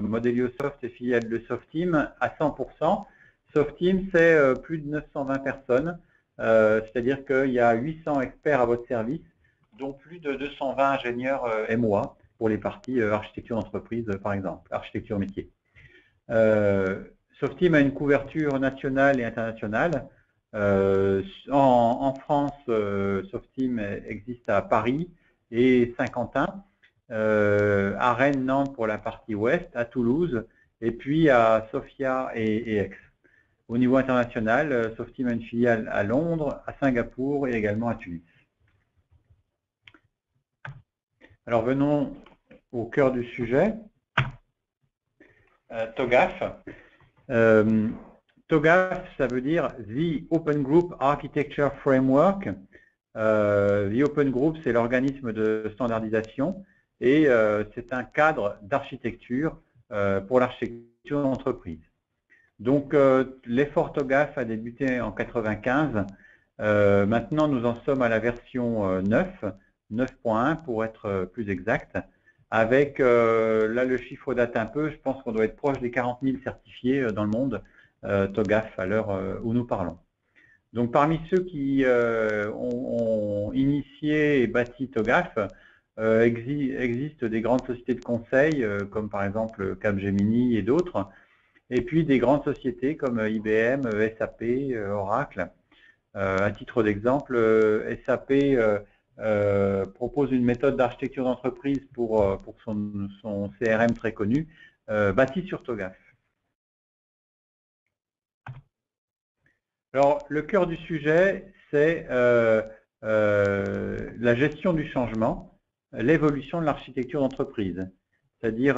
Modeliosoft est filiale de Softeam à 100%. Softeam, c'est plus de 920 personnes, c'est-à-dire qu'il y a 800 experts à votre service, dont plus de 220 ingénieurs MOA pour les parties architecture d'entreprise, par exemple, architecture métier. Softeam a une couverture nationale et internationale. En France, Softeam existe à Paris et Saint-Quentin, à Rennes, Nantes pour la partie ouest, à Toulouse, et puis à Sofia et Aix. Au niveau international, Softeam a une filiale à Londres, à Singapour et également à Tunis. Alors venons au cœur du sujet. TOGAF. TOGAF, ça veut dire The Open Group Architecture Framework. The Open Group, c'est l'organisme de standardisation et c'est un cadre d'architecture pour l'architecture d'entreprise. Donc, l'effort TOGAF a débuté en 1995. Maintenant, nous en sommes à la version 9.1 pour être plus exact. Avec, là, le chiffre date un peu, je pense qu'on doit être proche des 40 000 certifiés dans le monde TOGAF à l'heure où nous parlons. Donc, parmi ceux qui ont initié et bâti TOGAF, existent des grandes sociétés de conseil, comme par exemple Capgemini et d'autres, et puis des grandes sociétés comme IBM, SAP, Oracle. À titre d'exemple, SAP propose une méthode d'architecture d'entreprise pour son CRM très connu, bâti sur TOGAF. Alors, le cœur du sujet, c'est la gestion du changement, l'évolution de l'architecture d'entreprise. C'est-à-dire,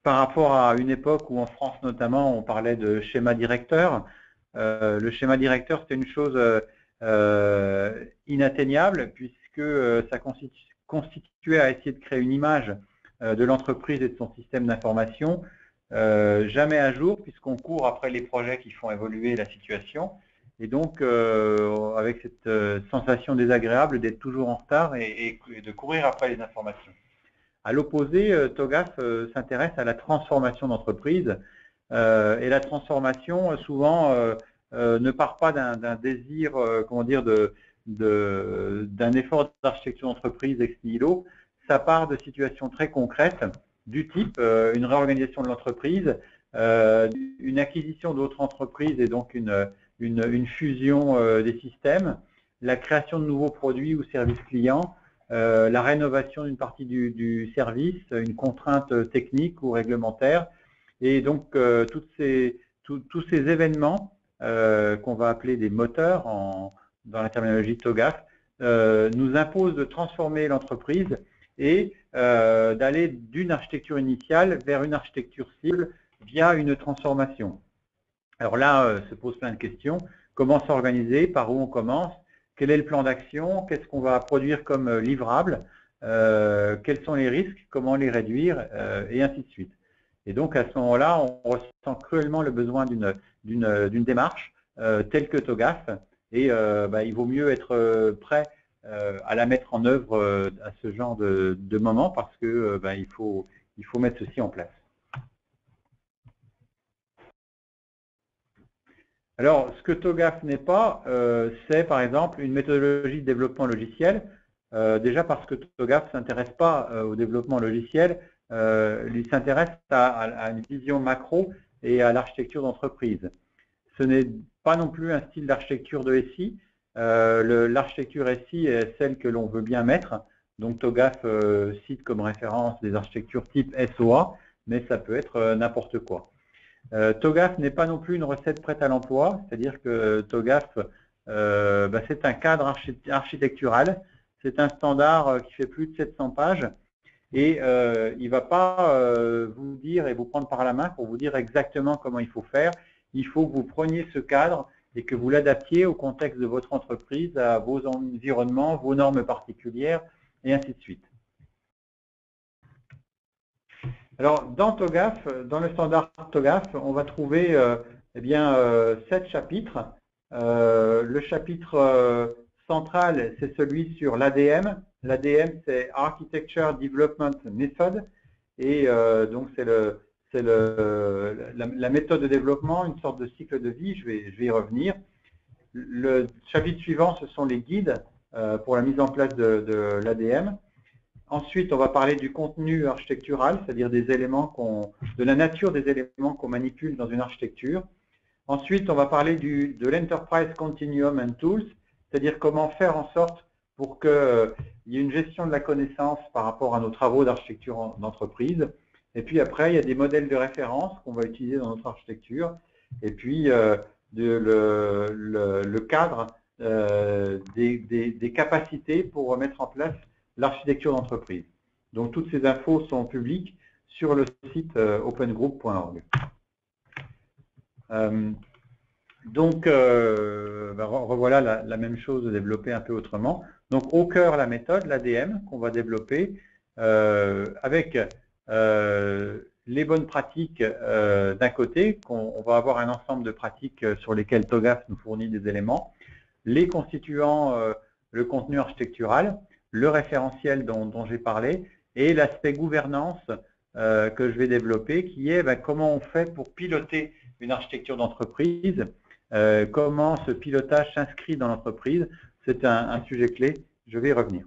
par rapport à une époque où en France notamment, on parlait de schéma directeur. Le schéma directeur, c'était une chose inatteignable puisque ça constituait à essayer de créer une image de l'entreprise et de son système d'information, jamais à jour puisqu'on court après les projets qui font évoluer la situation et donc avec cette sensation désagréable d'être toujours en retard et de courir après les informations. À l'opposé, TOGAF s'intéresse à la transformation d'entreprise et la transformation souvent ne part pas d'un désir, comment dire, d'un effort d'architecture d'entreprise ex nihilo. Ça part de situations très concrètes du type une réorganisation de l'entreprise, une acquisition d'autres entreprises et donc une fusion des systèmes, la création de nouveaux produits ou services clients, la rénovation d'une partie du service, une contrainte technique ou réglementaire. Et donc, tous ces événements qu'on va appeler des moteurs dans la terminologie TOGAF nous imposent de transformer l'entreprise et d'aller d'une architecture initiale vers une architecture cible via une transformation. Alors là, se pose plein de questions. Comment s'organiser? Par où on commence? Quel est le plan d'action? Qu'est-ce qu'on va produire comme livrable? Quels sont les risques? Comment les réduire? Et ainsi de suite. Et donc, à ce moment-là, on ressent cruellement le besoin d'une démarche telle que TOGAF. Et il vaut mieux être prêt à la mettre en œuvre à ce genre de moment parce que il faut mettre ceci en place. Alors, ce que TOGAF n'est pas, c'est par exemple une méthodologie de développement logiciel. Déjà parce que TOGAF ne s'intéresse pas au développement logiciel, il s'intéresse à une vision macro et à l'architecture d'entreprise. Ce n'est pas non plus un style d'architecture de SI. L'architecture SI est celle que l'on veut bien mettre. Donc TOGAF cite comme référence des architectures type SOA, mais ça peut être n'importe quoi. TOGAF n'est pas non plus une recette prête à l'emploi, c'est-à-dire que TOGAF, c'est un cadre architectural, c'est un standard qui fait plus de 700 pages et il ne va pas vous dire et vous prendre par la main pour vous dire exactement comment il faut faire. Il faut que vous preniez ce cadre et que vous l'adaptiez au contexte de votre entreprise, à vos environnements, vos normes particulières et ainsi de suite. Alors, dans TOGAF, dans le standard TOGAF, on va trouver 7 chapitres. Le chapitre central, c'est celui sur l'ADM. L'ADM, c'est Architecture Development Method. Et donc c'est la méthode de développement, une sorte de cycle de vie, je vais y revenir. Le chapitre suivant, ce sont les guides pour la mise en place de l'ADM. Ensuite, on va parler du contenu architectural, c'est-à-dire de la nature des éléments qu'on manipule dans une architecture. Ensuite, on va parler de l'Enterprise Continuum and Tools, c'est-à-dire comment faire en sorte pour qu'il y ait une gestion de la connaissance par rapport à nos travaux d'architecture d'entreprise. Et puis après, il y a des modèles de référence qu'on va utiliser dans notre architecture. Et puis, le cadre des capacités pour mettre en place l'architecture d'entreprise. Donc, toutes ces infos sont publiques sur le site opengroup.org. Revoilà la même chose développée un peu autrement. Donc, au cœur, la méthode, l'ADM, qu'on va développer avec les bonnes pratiques d'un côté, on va avoir un ensemble de pratiques sur lesquelles TOGAF nous fournit des éléments, les constituants, le contenu architectural, le référentiel dont j'ai parlé, et l'aspect gouvernance que je vais développer, qui est comment on fait pour piloter une architecture d'entreprise, comment ce pilotage s'inscrit dans l'entreprise. C'est un sujet clé, je vais y revenir.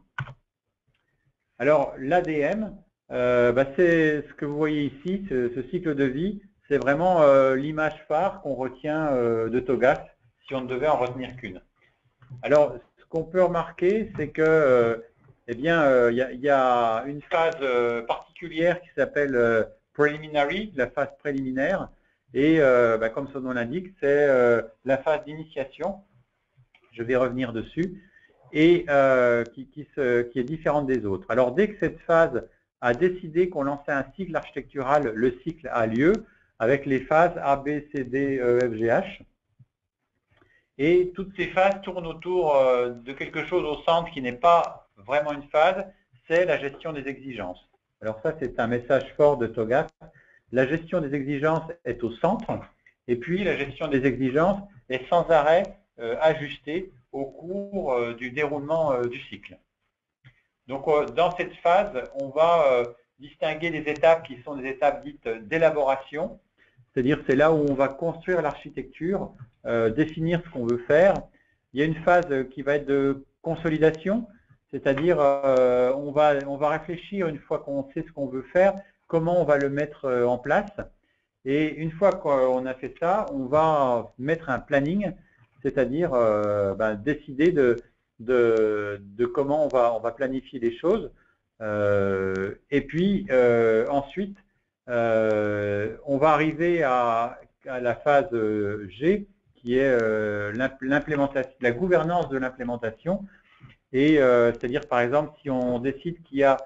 Alors, l'ADM, c'est ce que vous voyez ici, ce cycle de vie, c'est vraiment l'image phare qu'on retient de TOGAF, si on ne devait en retenir qu'une. Alors, ce qu'on peut remarquer, c'est que il y a une phase particulière qui s'appelle preliminary, la phase préliminaire, et comme son nom l'indique, c'est la phase d'initiation. Je vais revenir dessus, et qui est différente des autres. Alors, dès que cette phase a décidé qu'on lançait un cycle architectural, le cycle a lieu avec les phases A, B, C, D, E, F, G, H. Et toutes ces phases tournent autour de quelque chose au centre qui n'est pas vraiment une phase, c'est la gestion des exigences. Alors ça, c'est un message fort de TOGAF. La gestion des exigences est au centre, et puis la gestion des exigences est sans arrêt ajustée au cours du déroulement du cycle. Donc, dans cette phase, on va distinguer des étapes qui sont des étapes dites d'élaboration, c'est-à-dire c'est là où on va construire l'architecture, définir ce qu'on veut faire. Il y a une phase qui va être de consolidation, c'est-à-dire on va réfléchir une fois qu'on sait ce qu'on veut faire, comment on va le mettre en place. Et une fois qu'on a fait ça, on va mettre un planning, c'est-à-dire décider de comment on va planifier les choses. Et puis ensuite, on va arriver à la phase G, qui est la gouvernance de l'implémentation. Et c'est-à-dire, par exemple, si on décide qu'il y a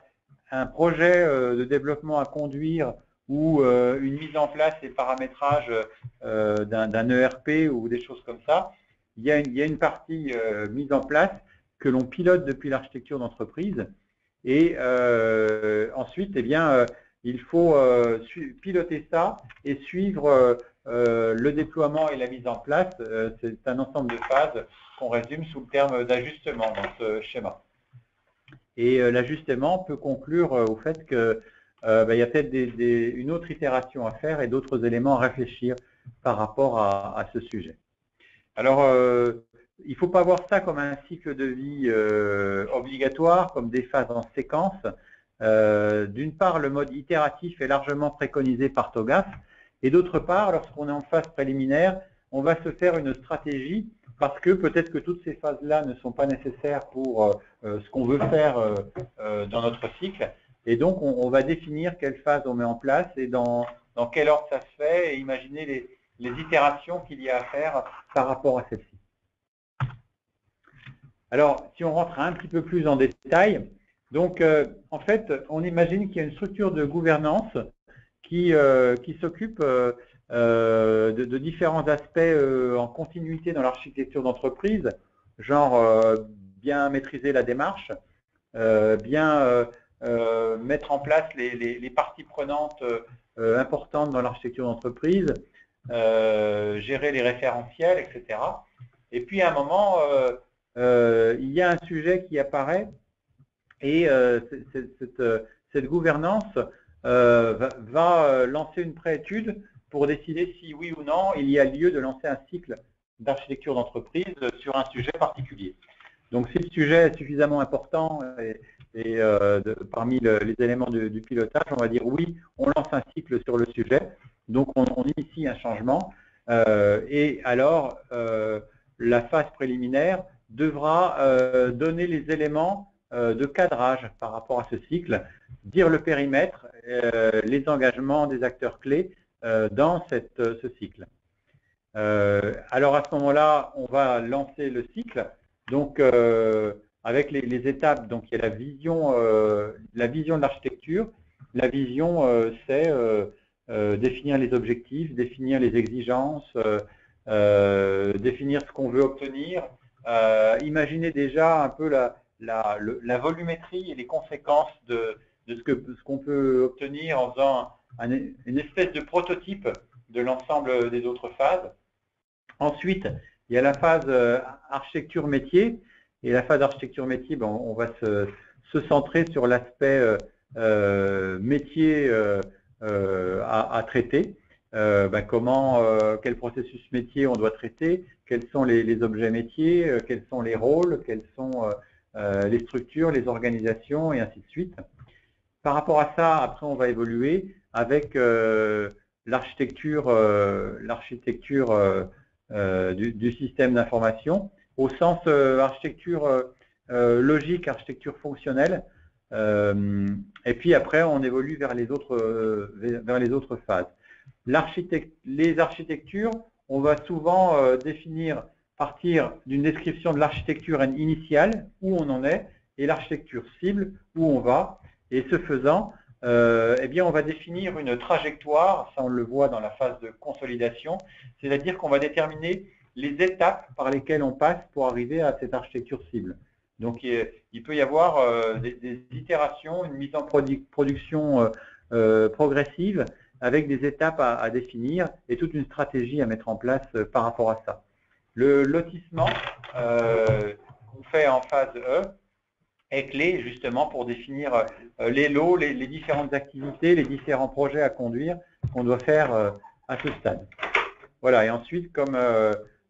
un projet de développement à conduire ou une mise en place et paramétrage d'un ERP ou des choses comme ça, il y a une partie mise en place que l'on pilote depuis l'architecture d'entreprise. Et ensuite, il faut piloter ça et suivre le déploiement et la mise en place. C'est un ensemble de phases qu'on résume sous le terme d'ajustement dans ce schéma. Et l'ajustement peut conclure au fait qu'il y a peut-être une autre itération à faire et d'autres éléments à réfléchir par rapport à ce sujet. Alors, il ne faut pas voir ça comme un cycle de vie obligatoire, comme des phases en séquence. D'une part, le mode itératif est largement préconisé par TOGAF, et d'autre part, lorsqu'on est en phase préliminaire, on va se faire une stratégie parce que peut-être que toutes ces phases-là ne sont pas nécessaires pour ce qu'on veut faire dans notre cycle. Et donc, on va définir quelle phase on met en place et dans quel ordre ça se fait et imaginer les itérations qu'il y a à faire par rapport à celle-ci. Alors, si on rentre un petit peu plus en détail, donc en fait, on imagine qu'il y a une structure de gouvernance qui s'occupe de différents aspects en continuité dans l'architecture d'entreprise, genre bien maîtriser la démarche, bien mettre en place les parties prenantes importantes dans l'architecture d'entreprise, gérer les référentiels, etc. Et puis à un moment, il y a un sujet qui apparaît et cette gouvernance va lancer une préétude pour décider si oui ou non il y a lieu de lancer un cycle d'architecture d'entreprise sur un sujet particulier. Donc si le sujet est suffisamment important parmi les éléments du pilotage, on va dire oui, on lance un cycle sur le sujet, donc on initie un changement, et alors la phase préliminaire devra donner les éléments de cadrage par rapport à ce cycle, dire le périmètre, les engagements des acteurs clés dans ce cycle. Alors à ce moment-là, on va lancer le cycle, donc avec les étapes. Donc il y a la vision de l'architecture. La vision, c'est définir les objectifs, définir les exigences, définir ce qu'on veut obtenir, imaginer déjà un peu la volumétrie et les conséquences de ce qu'on peut obtenir en faisant une espèce de prototype de l'ensemble des autres phases. Ensuite, il y a la phase architecture métier. Et la phase architecture métier, ben, on va se centrer sur l'aspect métier à traiter. Quel processus métier on doit traiter, quels sont les objets métiers, quels sont les rôles, quelles sont les structures, les organisations, et ainsi de suite. Par rapport à ça, après, on va évoluer avec l'architecture du système d'information, au sens architecture logique, architecture fonctionnelle, et puis après on évolue vers les autres phases. Les architectures, on va souvent partir d'une description de l'architecture initiale, où on en est, et l'architecture cible, où on va, et ce faisant, eh bien, on va définir une trajectoire, ça on le voit dans la phase de consolidation, c'est-à-dire qu'on va déterminer les étapes par lesquelles on passe pour arriver à cette architecture cible. Donc il peut y avoir des itérations, une mise en production progressive avec des étapes à définir et toute une stratégie à mettre en place par rapport à ça. Le lotissement qu'on fait en phase E est clé justement pour définir les lots, les différentes activités, les différents projets à conduire qu'on doit faire à ce stade. Voilà, et ensuite, comme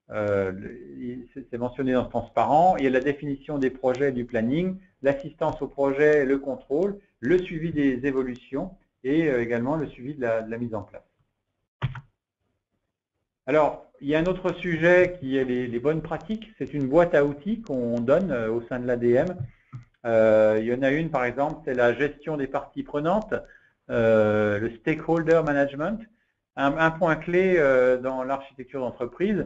c'est mentionné dans ce transparent, il y a la définition des projets et du planning, l'assistance au projet, le contrôle, le suivi des évolutions et également le suivi de la mise en place. Alors, il y a un autre sujet qui est les bonnes pratiques. C'est une boîte à outils qu'on donne au sein de l'ADM. Il y en a une, par exemple, c'est la gestion des parties prenantes, le stakeholder management. Un point clé dans l'architecture d'entreprise,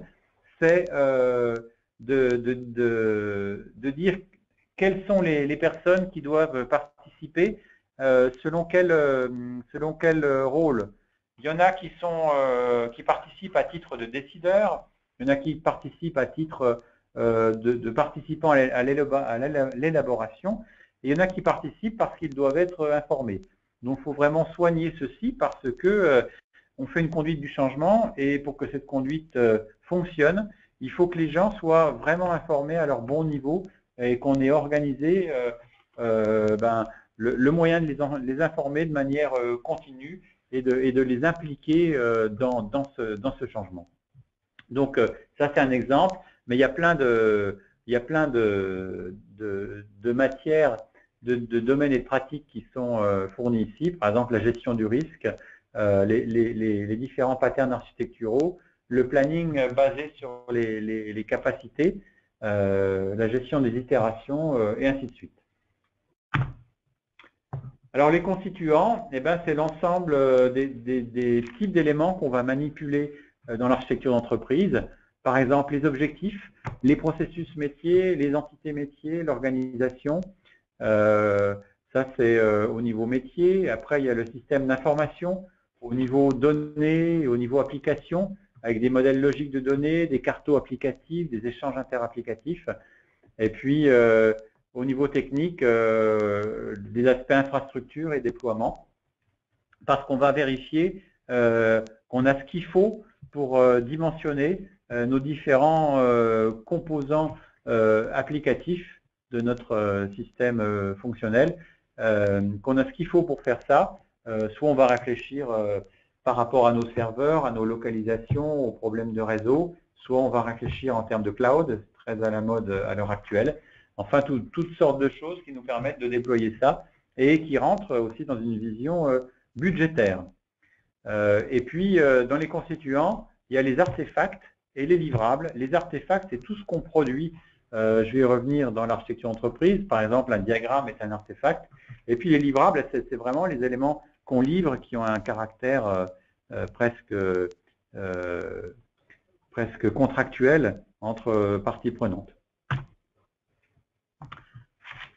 c'est de dire quelles sont les personnes qui doivent participer selon quel rôle. Il y en a qui participent à titre de décideurs, il y en a qui participent à titre de participants à l'élaboration, et il y en a qui participent parce qu'ils doivent être informés. Donc il faut vraiment soigner ceci parce que on fait une conduite du changement, et pour que cette conduite fonctionne, il faut que les gens soient vraiment informés à leur bon niveau et qu'on ait organisé le moyen de les informer de manière continue et de les impliquer dans ce changement. Donc ça c'est un exemple, mais il y a plein de matières, de domaines et de pratiques qui sont fournis ici. Par exemple, la gestion du risque, les différents patterns architecturaux, le planning basé sur les capacités, la gestion des itérations et ainsi de suite. Alors les constituants, eh ben, c'est l'ensemble des types d'éléments qu'on va manipuler dans l'architecture d'entreprise. Par exemple, les objectifs, les processus métiers, les entités métiers, l'organisation. Ça, c'est au niveau métier. Après, il y a le système d'information au niveau données, au niveau application, avec des modèles logiques de données, des cartos applicatifs, des échanges interapplicatifs. Et puis, au niveau technique, des aspects infrastructure et déploiement. Parce qu'on va vérifier qu'on a ce qu'il faut pour dimensionner nos différents composants applicatifs de notre système fonctionnel, qu'on a ce qu'il faut pour faire ça, soit on va réfléchir par rapport à nos serveurs, à nos localisations, aux problèmes de réseau, soit on va réfléchir en termes de cloud, très à la mode à l'heure actuelle. Enfin, toutes sortes de choses qui nous permettent de déployer ça et qui rentrent aussi dans une vision budgétaire. Et puis, dans les constituants, il y a les artefacts et les livrables. Les artefacts, c'est tout ce qu'on produit. Je vais y revenir dans l'architecture entreprise. Par exemple, un diagramme est un artefact. Et puis, les livrables, c'est vraiment les éléments qu'on livre qui ont un caractère presque contractuel entre parties prenantes.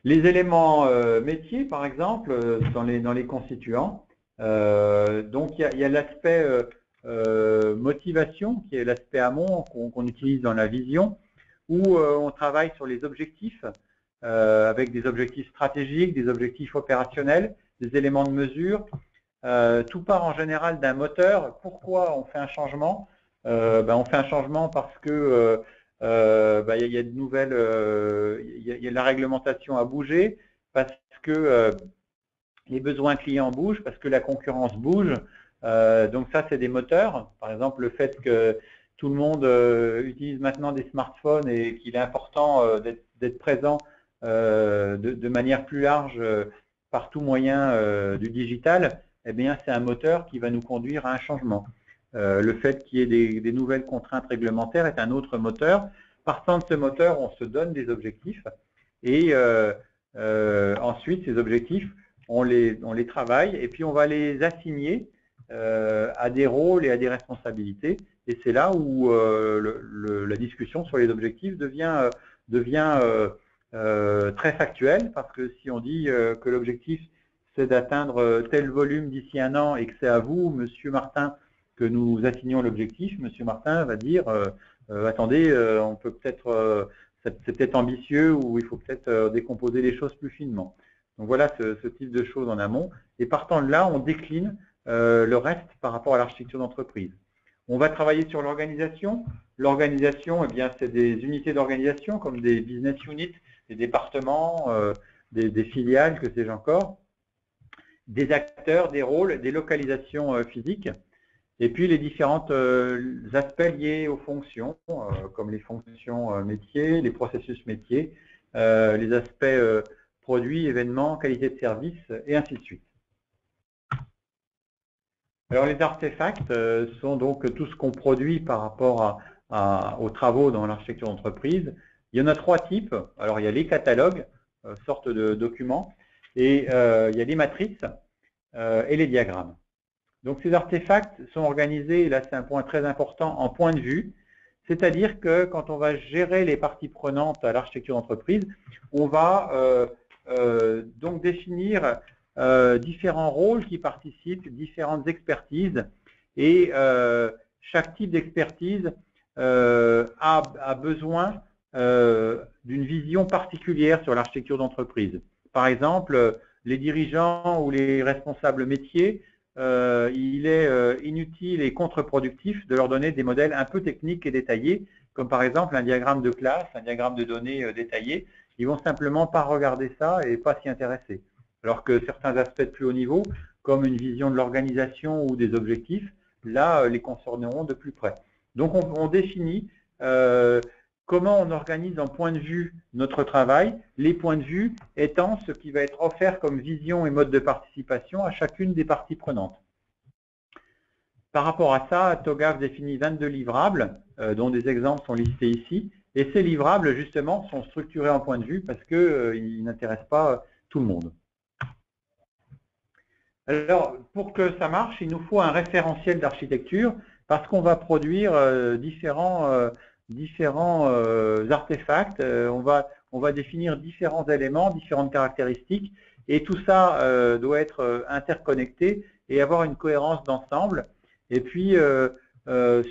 Les éléments métiers, par exemple, dans les constituants. Donc, il y a l'aspect motivation, qui est l'aspect amont qu'on utilise dans la vision, où on travaille sur les objectifs, avec des objectifs stratégiques, des objectifs opérationnels, des éléments de mesure. Tout part en général d'un moteur. Pourquoi on fait un changement? On fait un changement parce que il y a de nouvelles, il y a la réglementation à bouger, parce que les besoins clients bougent, parce que la concurrence bouge. Donc ça, c'est des moteurs. Par exemple, le fait que tout le monde utilise maintenant des smartphones et qu'il est important d'être présent de manière plus large par tout moyen du digital, eh bien, c'est un moteur qui va nous conduire à un changement. Le fait qu'il y ait des nouvelles contraintes réglementaires est un autre moteur. Partant de ce moteur, on se donne des objectifs et ensuite, ces objectifs, on les travaille et puis on va les assigner à des rôles et à des responsabilités. Et c'est là où la discussion sur les objectifs devient très factuelle, parce que si on dit que l'objectif, c'est d'atteindre tel volume d'ici un an et que c'est à vous, Monsieur Martin, que nous assignons l'objectif, Monsieur Martin va dire attendez, on peut peut-être, c'est peut-être ambitieux, ou il faut peut-être décomposer les choses plus finement. Donc voilà ce type de choses en amont. Et partant de là, on décline le reste par rapport à l'architecture d'entreprise. On va travailler sur l'organisation. L'organisation, eh bien, c'est des unités d'organisation comme des business units, des départements, des filiales, que sais-je encore, des acteurs, des rôles, des localisations physiques, et puis les différents aspects liés aux fonctions, comme les fonctions métiers, les processus métiers, les aspects produits, événements, qualité de service, et ainsi de suite. Alors les artefacts sont donc tout ce qu'on produit par rapport aux travaux dans l'architecture d'entreprise. Il y en a trois types. Alors il y a les catalogues, sortes de documents, et il y a les matrices et les diagrammes. Donc ces artefacts sont organisés, et là c'est un point très important, en point de vue, c'est-à-dire que quand on va gérer les parties prenantes à l'architecture d'entreprise, on va donc définir différents rôles qui participent, différentes expertises, et chaque type d'expertise a besoin d'une vision particulière sur l'architecture d'entreprise. Par exemple, les dirigeants ou les responsables métiers, il est inutile et contre-productif de leur donner des modèles un peu techniques et détaillés, comme par exemple un diagramme de classe, un diagramme de données détaillé. Ils vont simplement pas regarder ça et pas s'y intéresser. Alors que certains aspects de plus haut niveau, comme une vision de l'organisation ou des objectifs, là, les concerneront de plus près. Donc, on définit comment on organise en point de vue notre travail, les points de vue étant ce qui va être offert comme vision et mode de participation à chacune des parties prenantes. Par rapport à ça, TOGAF définit 22 livrables, dont des exemples sont listés ici, et ces livrables, justement, sont structurés en point de vue parce qu'ils n'intéressent pas tout le monde. Alors, pour que ça marche, il nous faut un référentiel d'architecture, parce qu'on va produire différents artefacts, on va définir différents éléments, différentes caractéristiques, et tout ça doit être interconnecté et avoir une cohérence d'ensemble, et puis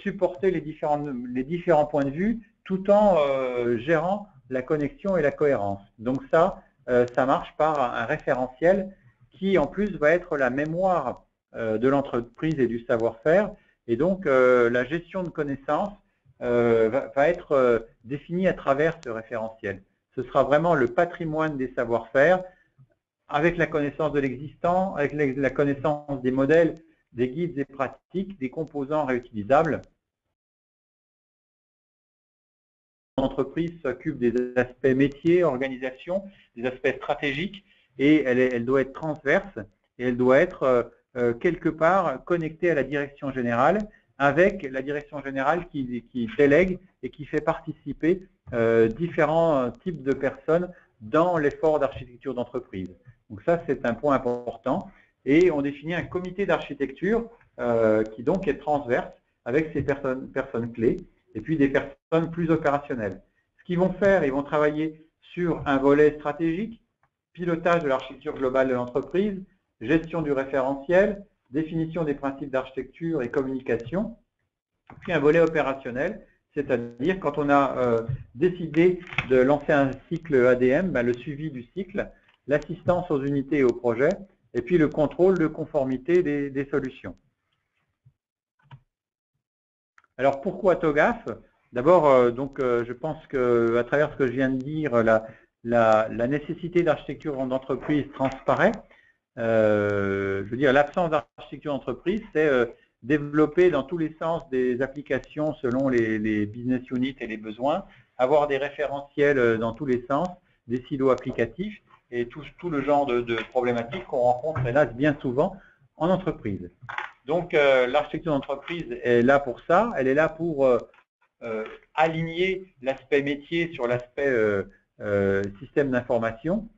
supporter les différents points de vue tout en gérant la connexion et la cohérence. Donc ça marche par un référentiel qui en plus va être la mémoire de l'entreprise et du savoir-faire, et donc la gestion de connaissances va être définie à travers ce référentiel. Ce sera vraiment le patrimoine des savoir-faire avec la connaissance de l'existant, avec la connaissance des modèles, des guides et pratiques, des composants réutilisables. L'entreprise s'occupe des aspects métiers, organisation, des aspects stratégiques, et elle doit être transverse, et elle doit être quelque part connectée à la direction générale, avec la direction générale qui délègue et qui fait participer différents types de personnes dans l'effort d'architecture d'entreprise. Donc ça, c'est un point important. Et on définit un comité d'architecture qui donc est transverse avec ces personnes clés et puis des personnes plus opérationnelles. Ce qu'ils vont faire, ils vont travailler sur un volet stratégique, pilotage de l'architecture globale de l'entreprise, gestion du référentiel, définition des principes d'architecture et communication, puis un volet opérationnel, c'est-à-dire quand on a décidé de lancer un cycle ADM, le suivi du cycle, l'assistance aux unités et aux projets, et puis le contrôle de conformité des solutions. Alors pourquoi TOGAF? D'abord, je pense qu'à travers ce que je viens de dire, la nécessité d'architecture d'entreprise transparaît. Je veux dire, l'absence d'architecture d'entreprise, c'est développer dans tous les sens des applications selon les business units et les besoins, avoir des référentiels dans tous les sens, des silos applicatifs et tout le genre de problématiques qu'on rencontre, hélas, bien souvent en entreprise. Donc, l'architecture d'entreprise est là pour ça. Elle est là pour aligner l'aspect métier sur l'aspect système d'information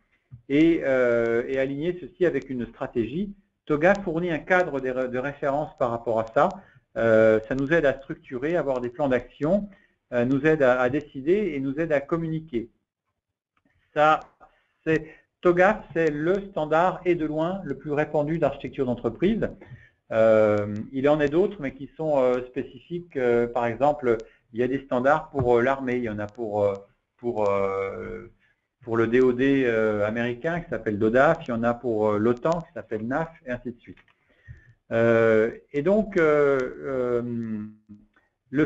et aligner ceci avec une stratégie. TOGAF fournit un cadre de référence par rapport à ça. Ça nous aide à structurer, à avoir des plans d'action, nous aide à décider et nous aide à communiquer. TOGAF, c'est le standard et de loin le plus répandu d'architecture d'entreprise. Il en est d'autres, mais qui sont spécifiques. Par exemple, il y a des standards pour l'armée. Il y en a pour le DoD américain qui s'appelle DODAF. Il y en a pour l'OTAN qui s'appelle NAF, et ainsi de suite. Et donc, le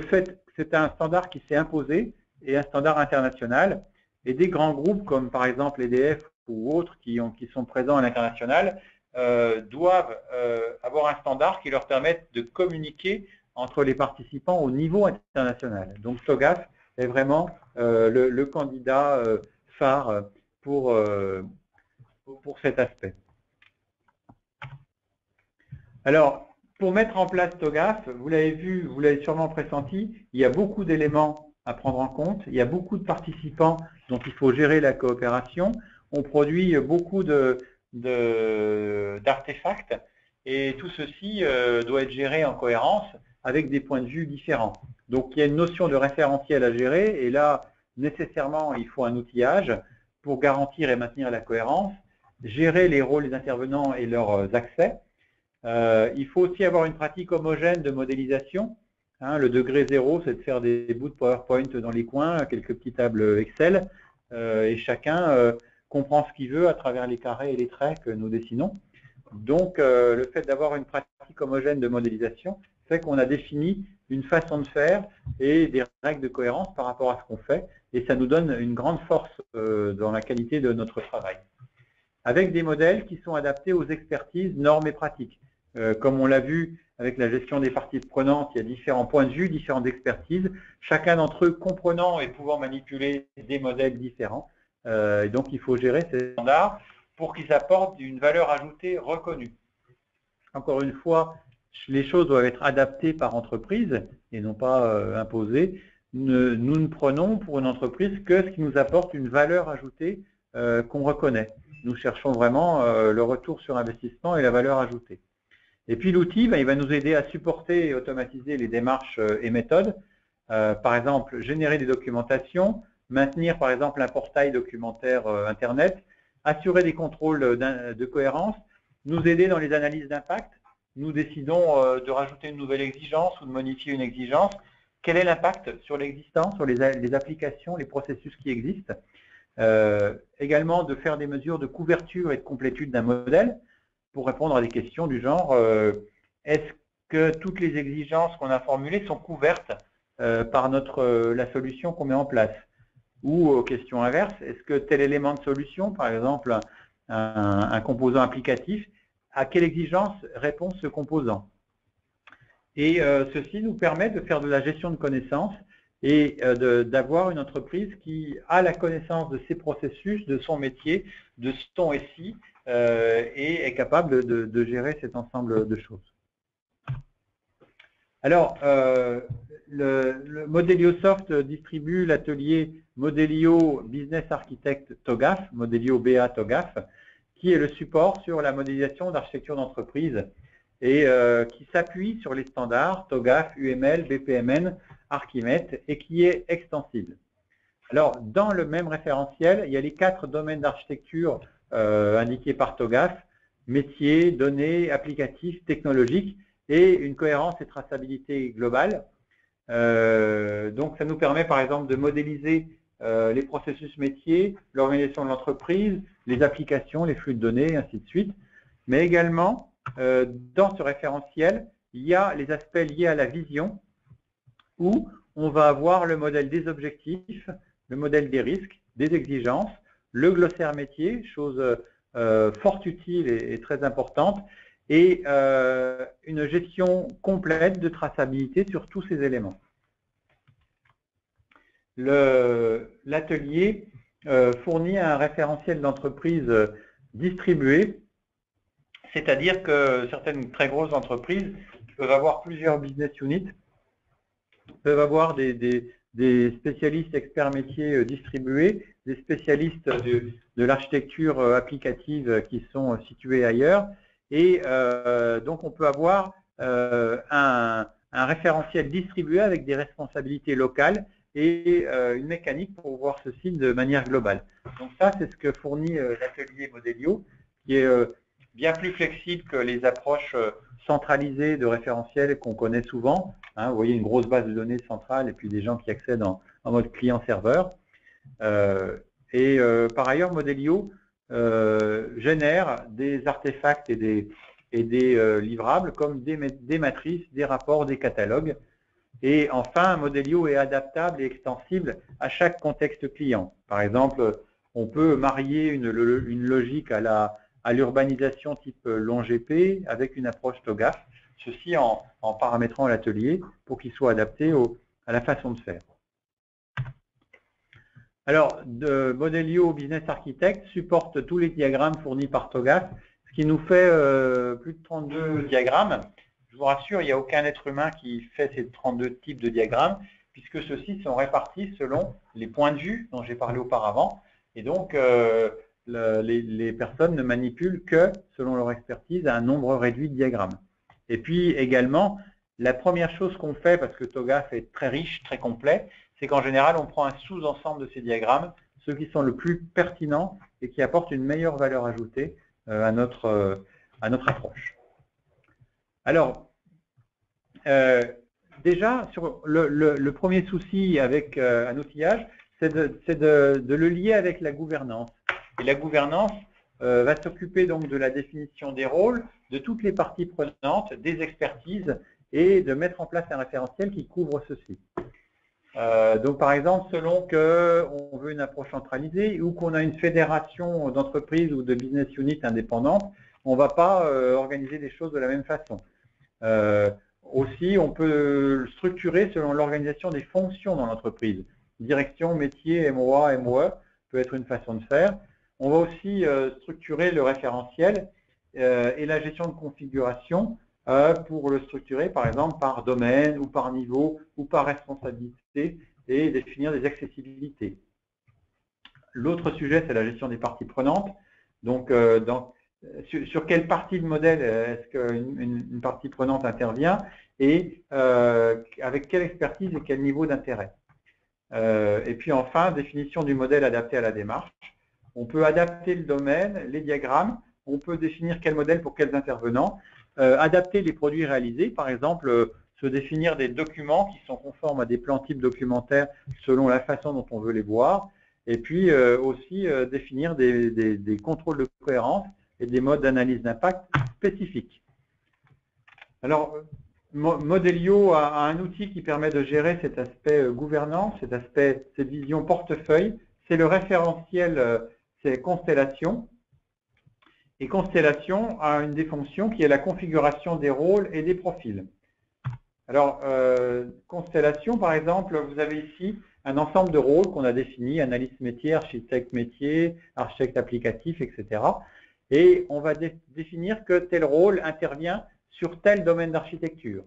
fait que c'est un standard qui s'est imposé et un standard international, et des grands groupes comme par exemple EDF ou autres qui sont présents à l'international doivent avoir un standard qui leur permette de communiquer entre les participants au niveau international. Donc TOGAF est vraiment le candidat phare pour cet aspect. Alors, pour mettre en place TOGAF, vous l'avez vu, vous l'avez sûrement pressenti, il y a beaucoup d'éléments à prendre en compte, il y a beaucoup de participants dont il faut gérer la coopération, on produit beaucoup d'artefacts et tout ceci doit être géré en cohérence avec des points de vue différents. Donc il y a une notion de référentiel à gérer et là nécessairement il faut un outillage pour garantir et maintenir la cohérence, gérer les rôles des intervenants et leurs accès. Il faut aussi avoir une pratique homogène de modélisation. Le degré 0, c'est de faire des bouts de PowerPoint dans les coins, quelques petites tables Excel, et chacun comprend ce qu'il veut à travers les carrés et les traits que nous dessinons. Donc, le fait d'avoir une pratique homogène de modélisation fait qu'on a défini une façon de faire et des règles de cohérence par rapport à ce qu'on fait, et ça nous donne une grande force dans la qualité de notre travail. Avec des modèles qui sont adaptés aux expertises, normes et pratiques. Comme on l'a vu avec la gestion des parties prenantes, il y a différents points de vue, différentes expertises, chacun d'entre eux comprenant et pouvant manipuler des modèles différents. Et donc, il faut gérer ces standards pour qu'ils apportent une valeur ajoutée reconnue. Encore une fois, les choses doivent être adaptées par entreprise et non pas imposées. Nous ne prenons pour une entreprise que ce qui nous apporte une valeur ajoutée qu'on reconnaît. Nous cherchons vraiment le retour sur investissement et la valeur ajoutée. Et puis l'outil, il va nous aider à supporter et automatiser les démarches et méthodes. Par exemple, générer des documentations, maintenir par exemple un portail documentaire Internet, assurer des contrôles de cohérence, nous aider dans les analyses d'impact. Nous décidons de rajouter une nouvelle exigence ou de modifier une exigence. Quel est l'impact sur l'existant, sur les applications, les processus qui existent? Également de faire des mesures de couverture et de complétude d'un modèle pour répondre à des questions du genre est-ce que toutes les exigences qu'on a formulées sont couvertes par la solution qu'on met en place? Ou aux questions inverses, est-ce que tel élément de solution, par exemple un composant applicatif, à quelle exigence répond ce composant. Et ceci nous permet de faire de la gestion de connaissances et d'avoir une entreprise qui a la connaissance de ses processus, de son métier, de son SI, et est capable de gérer cet ensemble de choses. Alors, le Modelio Soft distribue l'atelier Modelio Business Architect TOGAF, Modelio BA TOGAF, qui est le support sur la modélisation d'architecture d'entreprise et qui s'appuie sur les standards TOGAF, UML, BPMN, Archimate et qui est extensible. Alors, dans le même référentiel, il y a les 4 domaines d'architecture indiqués par TOGAF, métier, données, applicatifs, technologiques, et une cohérence et traçabilité globale. Donc, ça nous permet, par exemple, de modéliser les processus métiers, l'organisation de l'entreprise, les applications, les flux de données, ainsi de suite. Mais également, dans ce référentiel, il y a les aspects liés à la vision, où on va avoir le modèle des objectifs, le modèle des risques, des exigences, le glossaire métier, chose fort utile et très importante, et une gestion complète de traçabilité sur tous ces éléments. L'atelier fournit un référentiel d'entreprise distribué, c'est-à-dire que certaines très grosses entreprises peuvent avoir plusieurs business units, peuvent avoir des spécialistes experts métiers distribués, des spécialistes de l'architecture applicative qui sont situés ailleurs. Et donc, on peut avoir un référentiel distribué avec des responsabilités locales et une mécanique pour voir ceci de manière globale. Donc ça, c'est ce que fournit l'atelier Modelio, qui est bien plus flexible que les approches centralisées de référentiels qu'on connaît souvent. Hein, vous voyez une grosse base de données centrale et puis des gens qui accèdent en mode client-serveur. Par ailleurs, Modelio génère des artefacts et des livrables comme des matrices, des rapports, des catalogues. Et enfin, Modelio est adaptable et extensible à chaque contexte client. Par exemple, on peut marier une logique à l'urbanisation type LongGP avec une approche TOGAF, ceci en paramétrant l'atelier pour qu'il soit adapté à la façon de faire. Alors, Modelio Business Architect supporte tous les diagrammes fournis par TOGAF, ce qui nous fait plus de 32 diagrammes. Je vous rassure, il n'y a aucun être humain qui fait ces 32 types de diagrammes, puisque ceux-ci sont répartis selon les points de vue dont j'ai parlé auparavant. Et donc, les personnes ne manipulent que, selon leur expertise, un nombre réduit de diagrammes. Et puis également, la première chose qu'on fait, parce que TOGAF est très riche, très complet, c'est qu'en général, on prend un sous-ensemble de ces diagrammes, ceux qui sont le plus pertinents et qui apportent une meilleure valeur ajoutée à notre approche. Alors, déjà, sur le premier souci avec un outillage, c'est de le lier avec la gouvernance. Et la gouvernance va s'occuper donc de la définition des rôles, de toutes les parties prenantes, des expertises, et de mettre en place un référentiel qui couvre ceci. Donc, par exemple, selon qu'on veut une approche centralisée ou qu'on a une fédération d'entreprises ou de business units indépendantes, on ne va pas organiser les choses de la même façon. Aussi, on peut structurer selon l'organisation des fonctions dans l'entreprise. Direction, métier, MOA, MOE peut être une façon de faire. On va aussi structurer le référentiel et la gestion de configuration pour le structurer, par exemple, par domaine ou par niveau ou par responsabilité et définir des accessibilités. L'autre sujet, c'est la gestion des parties prenantes. Donc, sur quelle partie de modèle est-ce qu'une partie prenante intervient et avec quelle expertise et quel niveau d'intérêt. Et puis enfin, définition du modèle adapté à la démarche. On peut adapter le domaine, les diagrammes, on peut définir quel modèle pour quels intervenants, adapter les produits réalisés, par exemple, se définir des documents qui sont conformes à des plans types documentaires selon la façon dont on veut les voir, et puis aussi définir des contrôles de cohérence et des modes d'analyse d'impact spécifiques. Alors, Modelio a un outil qui permet de gérer cet aspect gouvernance, cette vision portefeuille. C'est le référentiel, c'est Constellation. Et Constellation a une des fonctions qui est la configuration des rôles et des profils. Alors, Constellation, par exemple, vous avez ici un ensemble de rôles qu'on a définis, analyste métier, architecte métier, architecte applicatif, etc. Et on va définir que tel rôle intervient sur tel domaine d'architecture.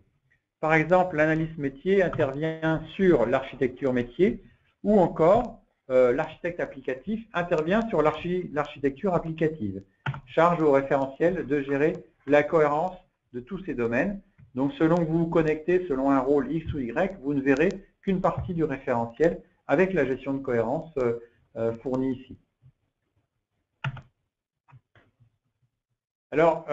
Par exemple, l'analyste métier intervient sur l'architecture métier, ou encore l'architecte applicatif intervient sur l'architecture applicative. Charge au référentiel de gérer la cohérence de tous ces domaines. Donc, selon que vous vous connectez, selon un rôle X ou Y, vous ne verrez qu'une partie du référentiel avec la gestion de cohérence fournie ici. Alors,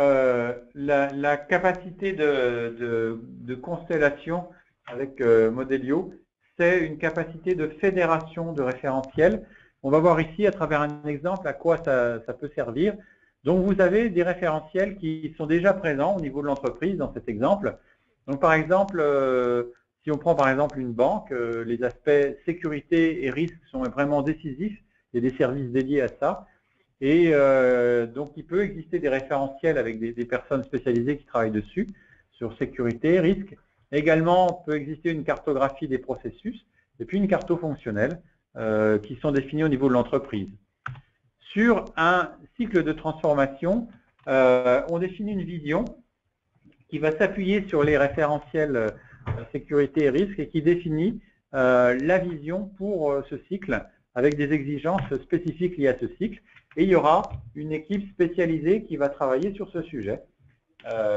la capacité de Constellation avec Modelio, c'est une capacité de fédération de référentiels. On va voir ici, à travers un exemple, à quoi ça peut servir. Donc, vous avez des référentiels qui sont déjà présents au niveau de l'entreprise dans cet exemple. Donc, par exemple, si on prend par exemple une banque, les aspects sécurité et risque sont vraiment décisifs. Il y a des services dédiés à ça. Et donc, il peut exister des référentiels avec des personnes spécialisées qui travaillent dessus, sur sécurité, risque. Également, peut exister une cartographie des processus et puis une carto fonctionnelle qui sont définies au niveau de l'entreprise. Sur un cycle de transformation, on définit une vision qui va s'appuyer sur les référentiels sécurité et risque et qui définit la vision pour ce cycle avec des exigences spécifiques liées à ce cycle. Et il y aura une équipe spécialisée qui va travailler sur ce sujet.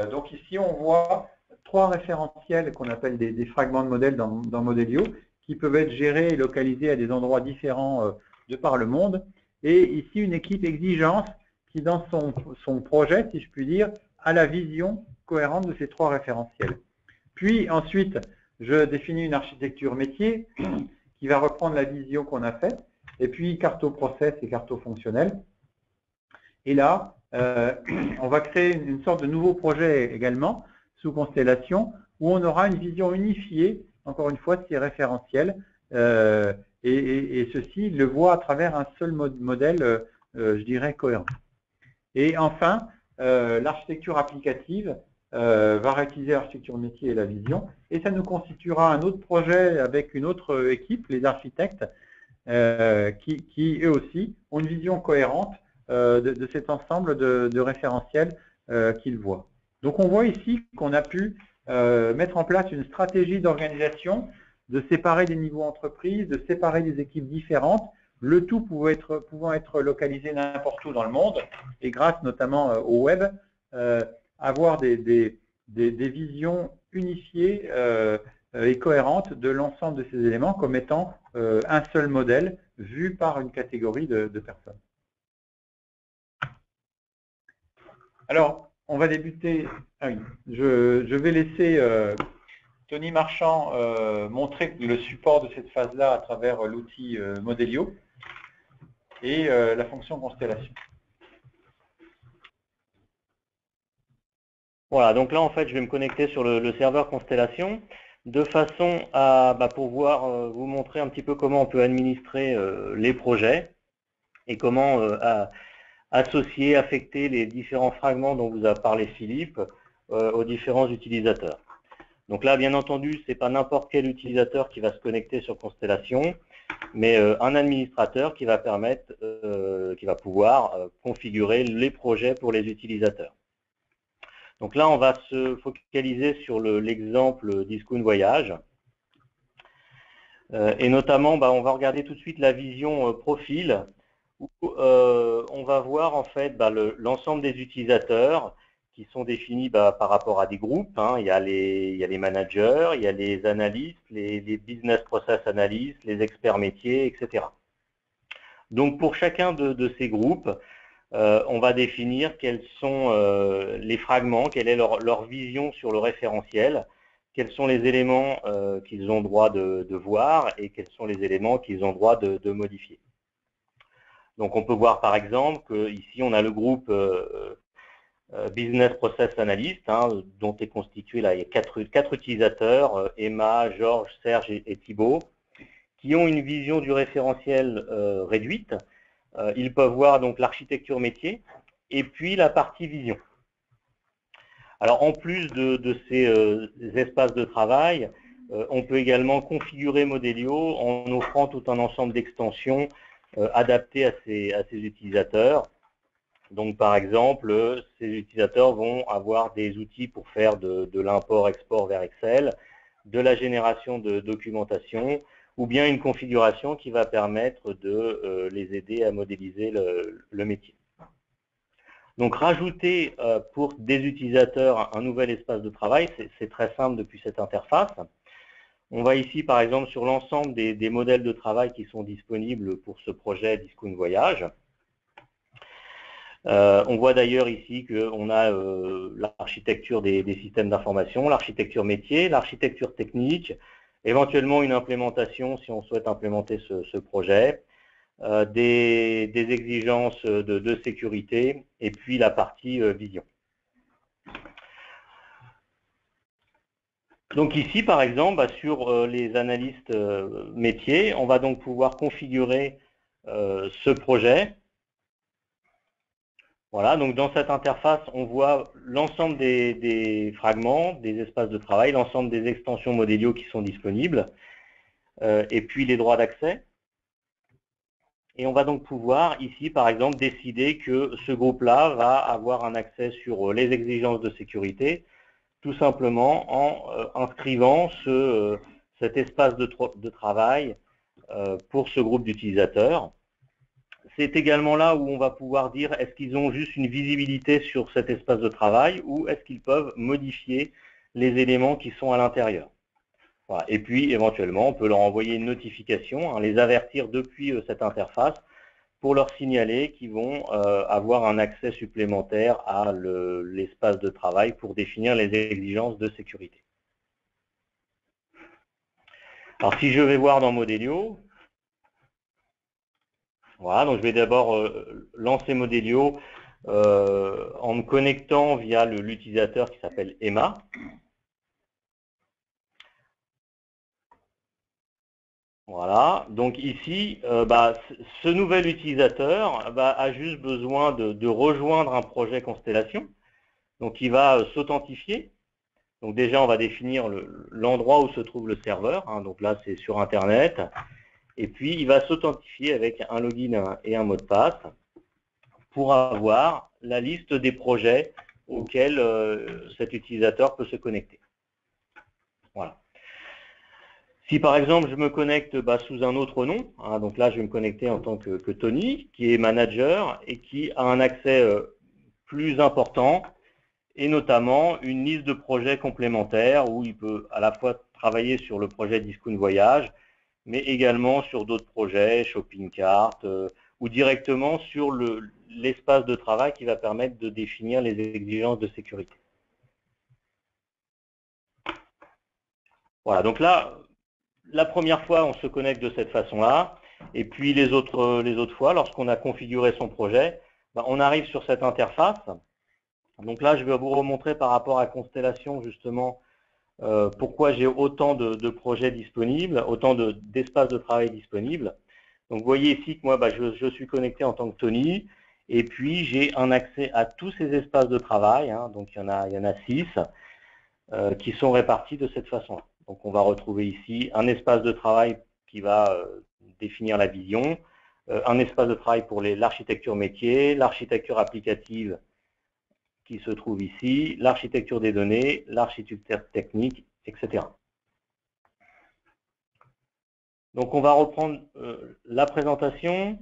Donc ici, on voit 3 référentiels qu'on appelle des fragments de modèles dans Modelio, qui peuvent être gérés et localisés à des endroits différents de par le monde. Et ici, une équipe exigence qui, dans son projet, si je puis dire, a la vision cohérente de ces 3 référentiels. Puis ensuite, je définis une architecture métier qui va reprendre la vision qu'on a faite, et puis carto process et carto fonctionnel. Et là, on va créer une sorte de nouveau projet également, sous Constellation, où on aura une vision unifiée, encore une fois, de ces référentiels, et ceci le voit à travers un seul modèle, je dirais, cohérent. Et enfin, l'architecture applicative va réutiliser l'architecture métier et la vision, et ça nous constituera un autre projet avec une autre équipe, les architectes, qui eux aussi ont une vision cohérente de cet ensemble de référentiels qu'ils voient. Donc on voit ici qu'on a pu mettre en place une stratégie d'organisation, de séparer des niveaux entreprises, de séparer des équipes différentes, le tout pouvant être localisé n'importe où dans le monde, et grâce notamment au web, avoir des visions unifiées et cohérentes de l'ensemble de ces éléments comme étant un seul modèle vu par une catégorie de personnes. Alors, on va débuter. Ah oui, je vais laisser Tony Marchand montrer le support de cette phase-là à travers l'outil Modelio et la fonction Constellation. Voilà, donc là, en fait, je vais me connecter sur le serveur Constellation de façon à pouvoir vous montrer un petit peu comment on peut administrer les projets et comment associer, affecter les différents fragments dont vous a parlé Philippe aux différents utilisateurs. Donc là, bien entendu, ce n'est pas n'importe quel utilisateur qui va se connecter sur Constellation, mais un administrateur qui va pouvoir configurer les projets pour les utilisateurs. Donc là, on va se focaliser sur l'exemple Discount Voyage. Et notamment, on va regarder tout de suite la vision profil, où on va voir en fait l'ensemble des utilisateurs qui sont définis par rapport à des groupes. Il y a les managers, il y a les analystes, les business process analysts, les experts métiers, etc. Donc pour chacun de ces groupes, on va définir quels sont les fragments, quelle est leur vision sur le référentiel, quels sont les éléments qu'ils ont droit de voir et quels sont les éléments qu'ils ont droit de modifier. Donc on peut voir par exemple qu'ici on a le groupe Business Process Analyst, dont est constitué là, il y a quatre utilisateurs, Emma, Georges, Serge et Thibaut, qui ont une vision du référentiel réduite. Ils peuvent voir donc l'architecture métier, et puis la partie vision. Alors, en plus de ces espaces de travail, on peut également configurer Modelio en offrant tout un ensemble d'extensions adaptées à ces utilisateurs. Donc, par exemple, ces utilisateurs vont avoir des outils pour faire de l'import-export vers Excel, de la génération de documentation, ou bien une configuration qui va permettre de les aider à modéliser le métier. Donc, rajouter pour des utilisateurs un nouvel espace de travail, c'est très simple depuis cette interface. On va ici, par exemple, sur l'ensemble des modèles de travail qui sont disponibles pour ce projet Discount Voyage. On voit d'ailleurs ici qu'on a l'architecture des systèmes d'information, l'architecture métier, l'architecture technique, éventuellement une implémentation si on souhaite implémenter ce projet, des exigences de sécurité et puis la partie vision. Donc ici, par exemple, sur les analystes métiers, on va donc pouvoir configurer ce projet. Voilà, donc dans cette interface, on voit l'ensemble des fragments, des espaces de travail, l'ensemble des extensions Modelio qui sont disponibles, et puis les droits d'accès. Et on va donc pouvoir ici, par exemple, décider que ce groupe-là va avoir un accès sur les exigences de sécurité, tout simplement en inscrivant cet espace de travail pour ce groupe d'utilisateurs. C'est également là où on va pouvoir dire est-ce qu'ils ont juste une visibilité sur cet espace de travail ou est-ce qu'ils peuvent modifier les éléments qui sont à l'intérieur. Voilà. Et puis, éventuellement, on peut leur envoyer une notification, les avertir depuis cette interface pour leur signaler qu'ils vont avoir un accès supplémentaire à l'espace de travail pour définir les exigences de sécurité. Alors, si je vais voir dans Modelio, voilà, donc je vais d'abord lancer Modelio en me connectant via l'utilisateur qui s'appelle Emma. Voilà, donc ici, ce nouvel utilisateur a juste besoin de rejoindre un projet Constellation. Donc il va s'authentifier. Donc déjà, on va définir l'endroit où se trouve le serveur. Donc là, c'est sur Internet. Et puis, il va s'authentifier avec un login et un mot de passe pour avoir la liste des projets auxquels cet utilisateur peut se connecter. Voilà. Si par exemple je me connecte sous un autre nom, donc là je vais me connecter en tant que Tony, qui est manager et qui a un accès plus important et notamment une liste de projets complémentaires où il peut à la fois travailler sur le projet Discount Voyage, mais également sur d'autres projets, Shopping Cart, ou directement sur l'espace de travail qui va permettre de définir les exigences de sécurité. Voilà, donc là, la première fois, on se connecte de cette façon-là, et puis les autres fois, lorsqu'on a configuré son projet, on arrive sur cette interface. Donc là, je vais vous remontrer par rapport à Constellation, justement, pourquoi j'ai autant de projets disponibles, autant d'espaces de travail disponibles. Donc vous voyez ici que moi, je suis connecté en tant que Tony, et puis j'ai un accès à tous ces espaces de travail, donc il y en a 6, qui sont répartis de cette façon-là. Donc on va retrouver ici un espace de travail qui va définir la vision, un espace de travail pour l'architecture métier, l'architecture applicative qui se trouve ici, l'architecture des données, l'architecture technique, etc. Donc on va reprendre la présentation.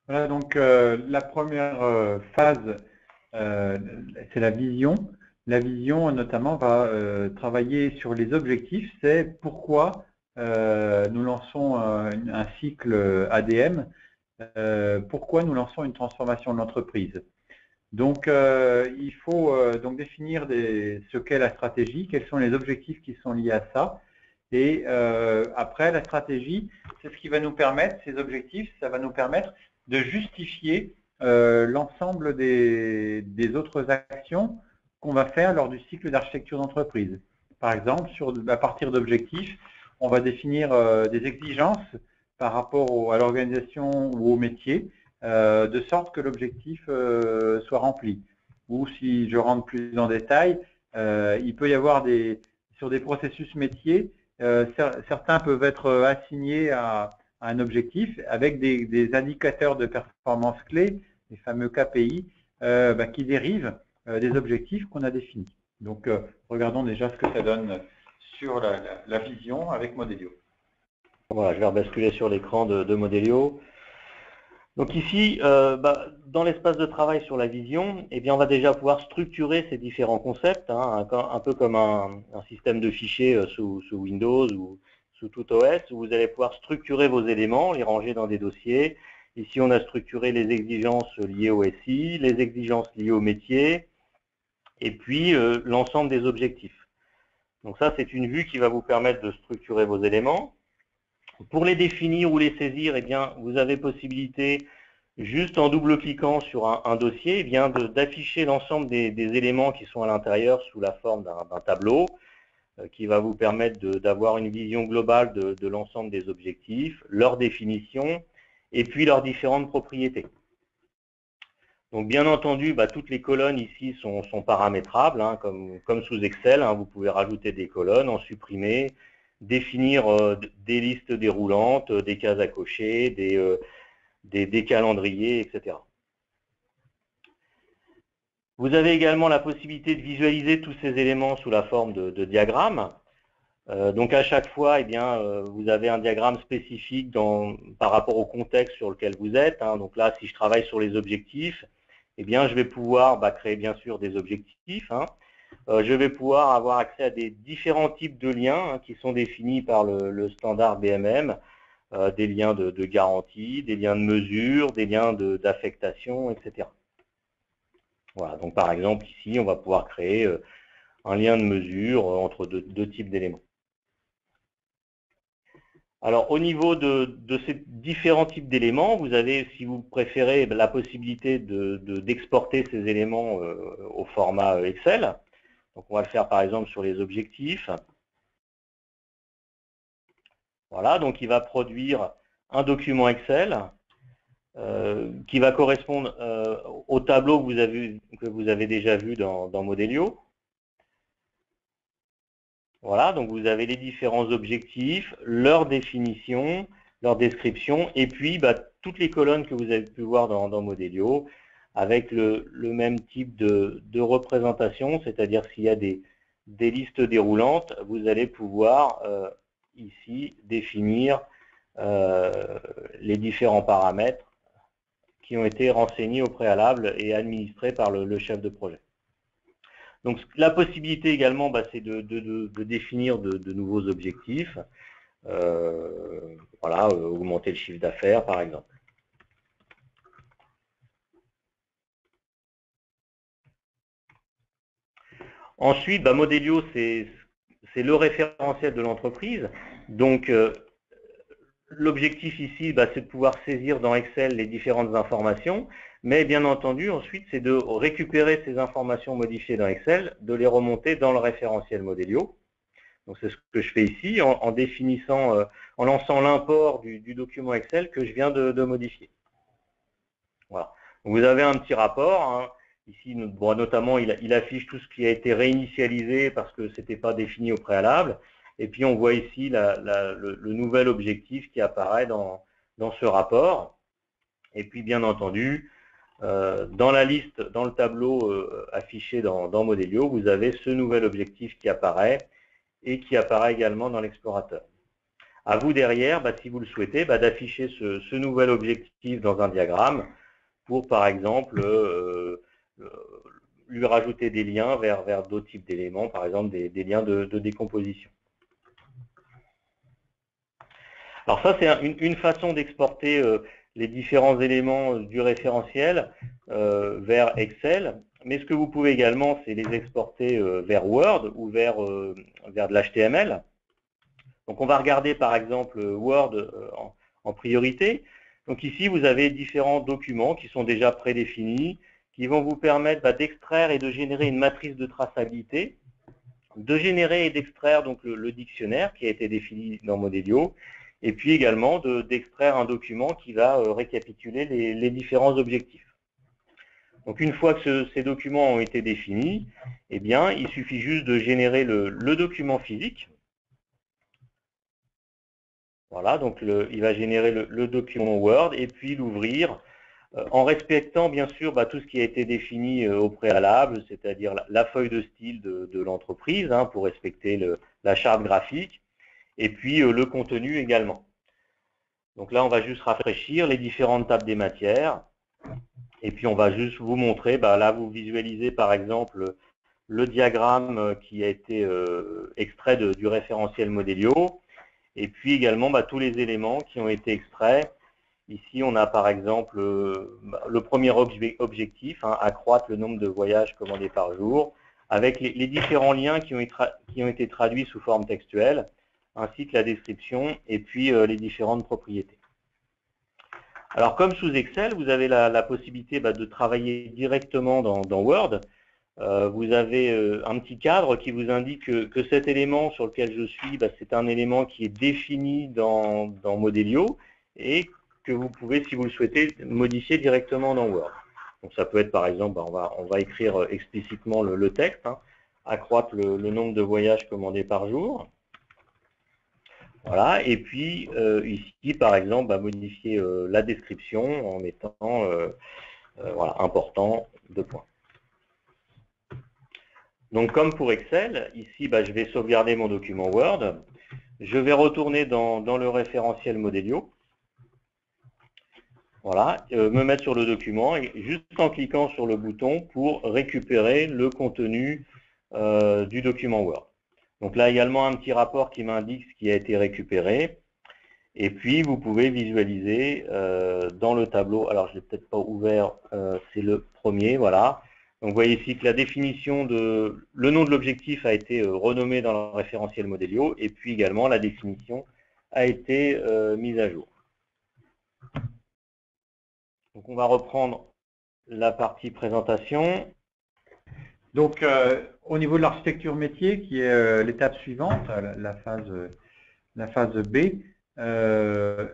Voilà, donc la première phase, c'est la vision. La vision, notamment, va travailler sur les objectifs. C'est pourquoi nous lançons un cycle ADM, pourquoi nous lançons une transformation de l'entreprise. Donc, il faut donc définir ce qu'est la stratégie, quels sont les objectifs qui sont liés à ça. Et après, la stratégie, c'est ce qui va nous permettre, ces objectifs, ça va nous permettre de justifier l'ensemble des autres actions qu'on va faire lors du cycle d'architecture d'entreprise. Par exemple, à partir d'objectifs, on va définir des exigences par rapport à l'organisation ou au métier de sorte que l'objectif soit rempli. Ou si je rentre plus en détail, il peut y avoir sur des processus métiers, certains peuvent être assignés à un objectif avec des indicateurs de performance clés, les fameux KPI, qui dérivent des objectifs qu'on a définis. Donc, regardons déjà ce que ça donne sur la vision avec Modelio. Voilà, je vais rebasculer sur l'écran de Modelio. Donc ici, dans l'espace de travail sur la vision, eh bien, on va déjà pouvoir structurer ces différents concepts, hein, un peu comme un système de fichiers sous Windows ou sous tout OS, où vous allez pouvoir structurer vos éléments, les ranger dans des dossiers. Ici, on a structuré les exigences liées au SI, les exigences liées au métier, et puis l'ensemble des objectifs. Donc ça, c'est une vue qui va vous permettre de structurer vos éléments. Pour les définir ou les saisir, eh bien, vous avez possibilité, juste en double-cliquant sur un dossier, eh bien, d'afficher l'ensemble des éléments qui sont à l'intérieur sous la forme d'un tableau qui va vous permettre d'avoir une vision globale de l'ensemble des objectifs, leur définition et puis leurs différentes propriétés. Donc, bien entendu, toutes les colonnes ici sont paramétrables, hein, comme sous Excel. Hein, vous pouvez rajouter des colonnes, en supprimer, définir des listes déroulantes, des cases à cocher, des calendriers, etc. Vous avez également la possibilité de visualiser tous ces éléments sous la forme de diagrammes. Donc à chaque fois, eh bien, vous avez un diagramme spécifique par rapport au contexte sur lequel vous êtes. Hein. Donc là, si je travaille sur les objectifs, eh bien, je vais pouvoir créer bien sûr des objectifs. Hein. Je vais pouvoir avoir accès à des différents types de liens qui sont définis par le standard BMM, des liens de garantie, des liens de mesure, des liens d'affectation, etc. Voilà, donc par exemple ici, on va pouvoir créer un lien de mesure entre deux types d'éléments. Alors au niveau de ces différents types d'éléments, vous avez, si vous préférez, la possibilité d'exporter ces éléments au format Excel. Donc on va le faire par exemple sur les objectifs. Voilà, donc il va produire un document Excel qui va correspondre au tableau que vous avez déjà vu dans Modelio. Voilà, donc vous avez les différents objectifs, leur définition, leur description, et puis toutes les colonnes que vous avez pu voir dans Modelio, avec le même type de représentation, c'est-à-dire s'il y a des listes déroulantes, vous allez pouvoir ici définir les différents paramètres qui ont été renseignés au préalable et administrés par le chef de projet. Donc la possibilité également, c'est de définir de nouveaux objectifs, voilà, augmenter le chiffre d'affaires par exemple. Ensuite, Modelio, c'est le référentiel de l'entreprise. Donc, l'objectif ici, c'est de pouvoir saisir dans Excel les différentes informations, mais bien entendu, ensuite, c'est de récupérer ces informations modifiées dans Excel, de les remonter dans le référentiel Modelio. Donc, c'est ce que je fais ici, en définissant, en lançant l'import du document Excel que je viens de modifier. Voilà. Donc, vous avez un petit rapport. Hein. Ici, notamment, il affiche tout ce qui a été réinitialisé parce que ce n'était pas défini au préalable. Et puis, on voit ici le nouvel objectif qui apparaît dans ce rapport. Et puis, bien entendu, dans la liste, dans le tableau affiché dans Modelio, vous avez ce nouvel objectif qui apparaît et qui apparaît également dans l'explorateur. À vous derrière, si vous le souhaitez, d'afficher ce nouvel objectif dans un diagramme pour, par exemple, lui rajouter des liens vers d'autres types d'éléments, par exemple des liens de décomposition. Alors ça, c'est une façon d'exporter les différents éléments du référentiel vers Excel, mais ce que vous pouvez également, c'est les exporter vers Word ou vers de l'HTML. Donc on va regarder par exemple Word en priorité. Donc ici, vous avez différents documents qui sont déjà prédéfinis, qui vont vous permettre d'extraire et de générer une matrice de traçabilité, de générer et d'extraire donc le dictionnaire qui a été défini dans Modelio, et puis également d'extraire un document qui va récapituler les différents objectifs. Donc une fois que ces documents ont été définis, eh bien, il suffit juste de générer le document physique. Voilà, donc il va générer le document Word et puis l'ouvrir en respectant bien sûr tout ce qui a été défini au préalable, c'est-à-dire la feuille de style de l'entreprise pour respecter la charte graphique et puis le contenu également. Donc là, on va juste rafraîchir les différentes tables des matières. Et puis, on va juste vous montrer, là, vous visualisez par exemple le diagramme qui a été extrait du référentiel Modelio, et puis également tous les éléments qui ont été extraits. Ici, on a par exemple le premier objectif, accroître le nombre de voyages commandés par jour, avec les différents liens qui ont été traduits sous forme textuelle, ainsi que la description, et puis les différentes propriétés. Alors, comme sous Excel, vous avez la possibilité de travailler directement dans Word. Vous avez un petit cadre qui vous indique que cet élément sur lequel je suis, c'est un élément qui est défini dans Modelio et que vous pouvez, si vous le souhaitez, modifier directement dans Word. Donc, ça peut être, par exemple, on va écrire explicitement le texte, accroître le nombre de voyages commandés par jour. Voilà, et puis ici, par exemple, modifier la description en mettant voilà, important, 2 points. Donc, comme pour Excel, ici, je vais sauvegarder mon document Word. Je vais retourner dans le référentiel Modelio. Voilà, me mettre sur le document et juste en cliquant sur le bouton pour récupérer le contenu du document Word. Donc là également un petit rapport qui m'indique ce qui a été récupéré. Et puis vous pouvez visualiser dans le tableau, alors je ne l'ai peut-être pas ouvert, c'est le premier, voilà. Donc vous voyez ici que la définition le nom de l'objectif a été renommé dans le référentiel Modelio et puis également la définition a été mise à jour. Donc on va reprendre la partie présentation. Donc, au niveau de l'architecture métier, qui est l'étape suivante, la phase B,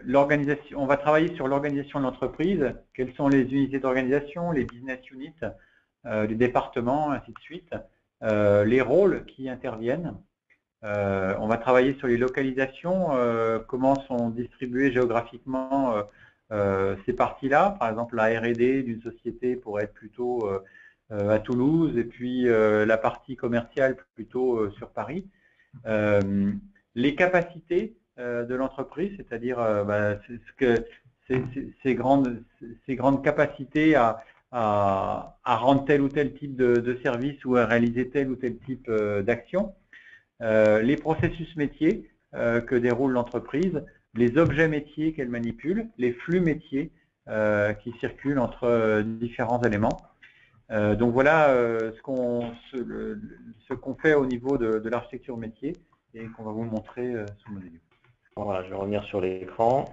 l'organisation, on va travailler sur l'organisation de l'entreprise, quelles sont les unités d'organisation, les business units, les départements, ainsi de suite, les rôles qui interviennent. On va travailler sur les localisations, comment sont distribuées géographiquement ces parties-là. Par exemple, la R&D d'une société pourrait être plutôt à Toulouse et puis la partie commerciale plutôt sur Paris. Les capacités de l'entreprise, c'est-à-dire ces grandes capacités à rendre tel ou tel type de service ou à réaliser tel ou tel type d'action. Les processus métiers que déroule l'entreprise, les objets métiers qu'elle manipule, les flux métiers qui circulent entre différents éléments. Donc voilà ce qu'on fait au niveau de l'architecture métier et qu'on va vous montrer sous Modelio. Voilà, je vais revenir sur l'écran.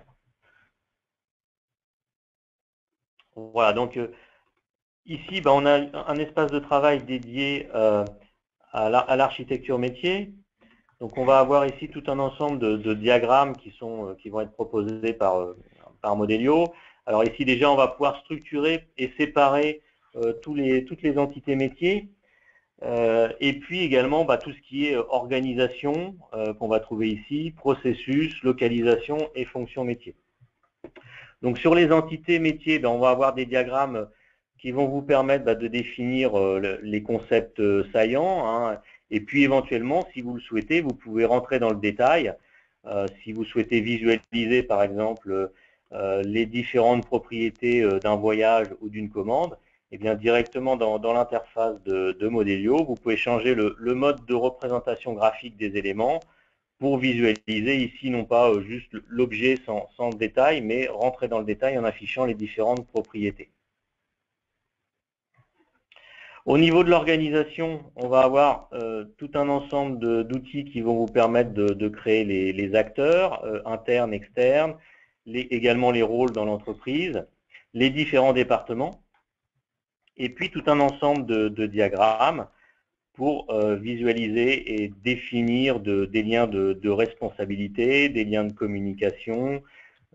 Voilà, donc ici, on a un espace de travail dédié à l'architecture métier. Donc on va avoir ici tout un ensemble de diagrammes qui vont être proposés par Modelio. Alors ici déjà, on va pouvoir structurer et séparer toutes les entités métiers, et puis également tout ce qui est organisation qu'on va trouver ici, processus, localisation et fonction métier. Donc sur les entités métiers, on va avoir des diagrammes qui vont vous permettre de définir les concepts saillants, et puis éventuellement, si vous le souhaitez, vous pouvez rentrer dans le détail. Si vous souhaitez visualiser par exemple les différentes propriétés d'un voyage ou d'une commande, et bien directement dans l'interface de Modelio, vous pouvez changer le mode de représentation graphique des éléments pour visualiser ici non pas juste l'objet sans détail, mais rentrer dans le détail en affichant les différentes propriétés. Au niveau de l'organisation, on va avoir tout un ensemble d'outils qui vont vous permettre de créer les acteurs internes, externes, également les rôles dans l'entreprise, les différents départements, et puis tout un ensemble de diagrammes pour visualiser et définir des liens de responsabilité, des liens de communication,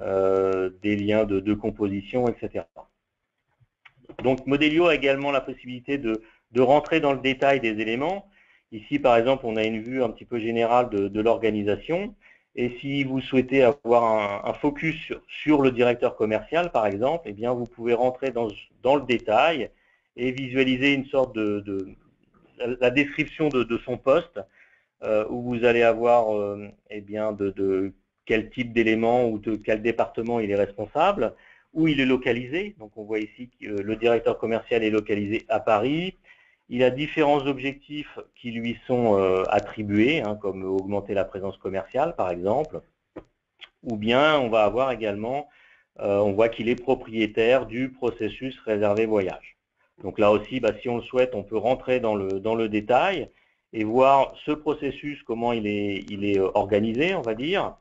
des liens de composition, etc. Donc Modelio a également la possibilité de rentrer dans le détail des éléments. Ici, par exemple, on a une vue un petit peu générale de l'organisation. Et si vous souhaitez avoir un focus sur le directeur commercial, par exemple, eh bien, vous pouvez rentrer dans le détail et visualiser une sorte la description de son poste, où vous allez avoir eh bien, de quel type d'élément ou de quel département il est responsable, où il est localisé. Donc on voit ici que le directeur commercial est localisé à Paris. Il a différents objectifs qui lui sont attribués, hein, comme augmenter la présence commerciale, par exemple. Ou bien on va avoir également, on voit qu'il est propriétaire du processus réservé voyage. Donc là aussi, si on le souhaite, on peut rentrer dans le détail et voir ce processus, comment il est organisé, on va dire,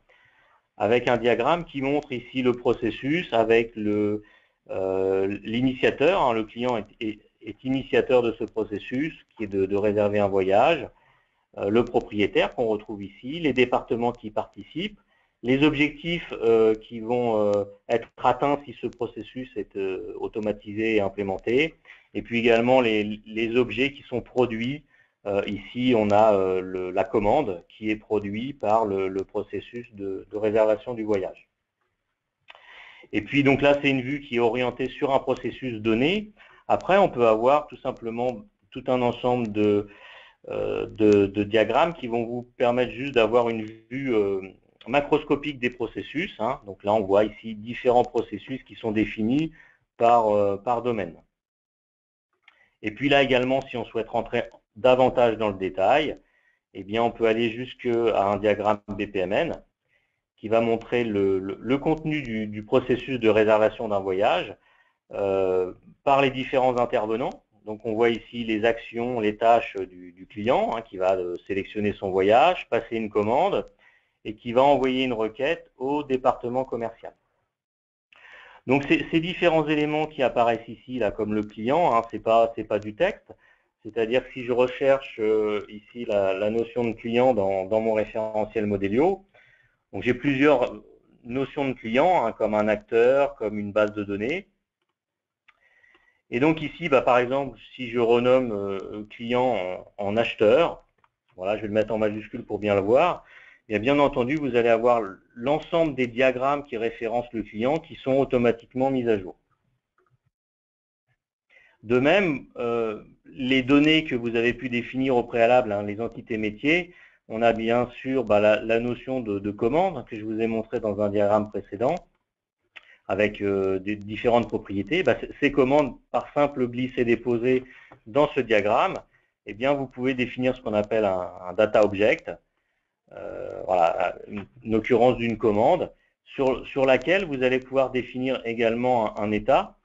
avec un diagramme qui montre ici le processus avec l'initiateur, hein, le client est initiateur de ce processus, qui est de réserver un voyage, le propriétaire qu'on retrouve ici, les départements qui participent, les objectifs qui vont être atteints si ce processus est automatisé et implémenté, et puis également les objets qui sont produits. Ici, on a la commande qui est produite par le processus de réservation du voyage. Et puis, donc là, c'est une vue qui est orientée sur un processus donné. Après, on peut avoir tout simplement tout un ensemble de diagrammes qui vont vous permettre juste d'avoir une vue macroscopique des processus, hein. Donc là, on voit ici différents processus qui sont définis par domaine. Et puis là également, si on souhaite rentrer davantage dans le détail, eh bien, on peut aller jusqu'à un diagramme BPMN qui va montrer le contenu du processus de réservation d'un voyage par les différents intervenants. Donc on voit ici les actions, les tâches du client, hein, qui va sélectionner son voyage, passer une commande et qui va envoyer une requête au département commercial. Donc ces différents éléments qui apparaissent ici, là, comme le client, hein, c'est pas du texte. C'est-à-dire que si je recherche ici la notion de client dans mon référentiel Modelio, donc j'ai plusieurs notions de client, hein, comme un acteur, comme une base de données. Et donc ici, par exemple, si je renomme client en acheteur, voilà, je vais le mettre en majuscule pour bien le voir, et bien entendu, vous allez avoir l'ensemble des diagrammes qui référencent le client qui sont automatiquement mis à jour. De même, les données que vous avez pu définir au préalable, hein, les entités métiers, on a bien sûr la notion de commande que je vous ai montré dans un diagramme précédent, avec des différentes propriétés. Ces commandes, par simple glisser-déposer dans ce diagramme, eh bien, vous pouvez définir ce qu'on appelle un data object, voilà, une occurrence d'une commande, sur laquelle vous allez pouvoir définir également un état.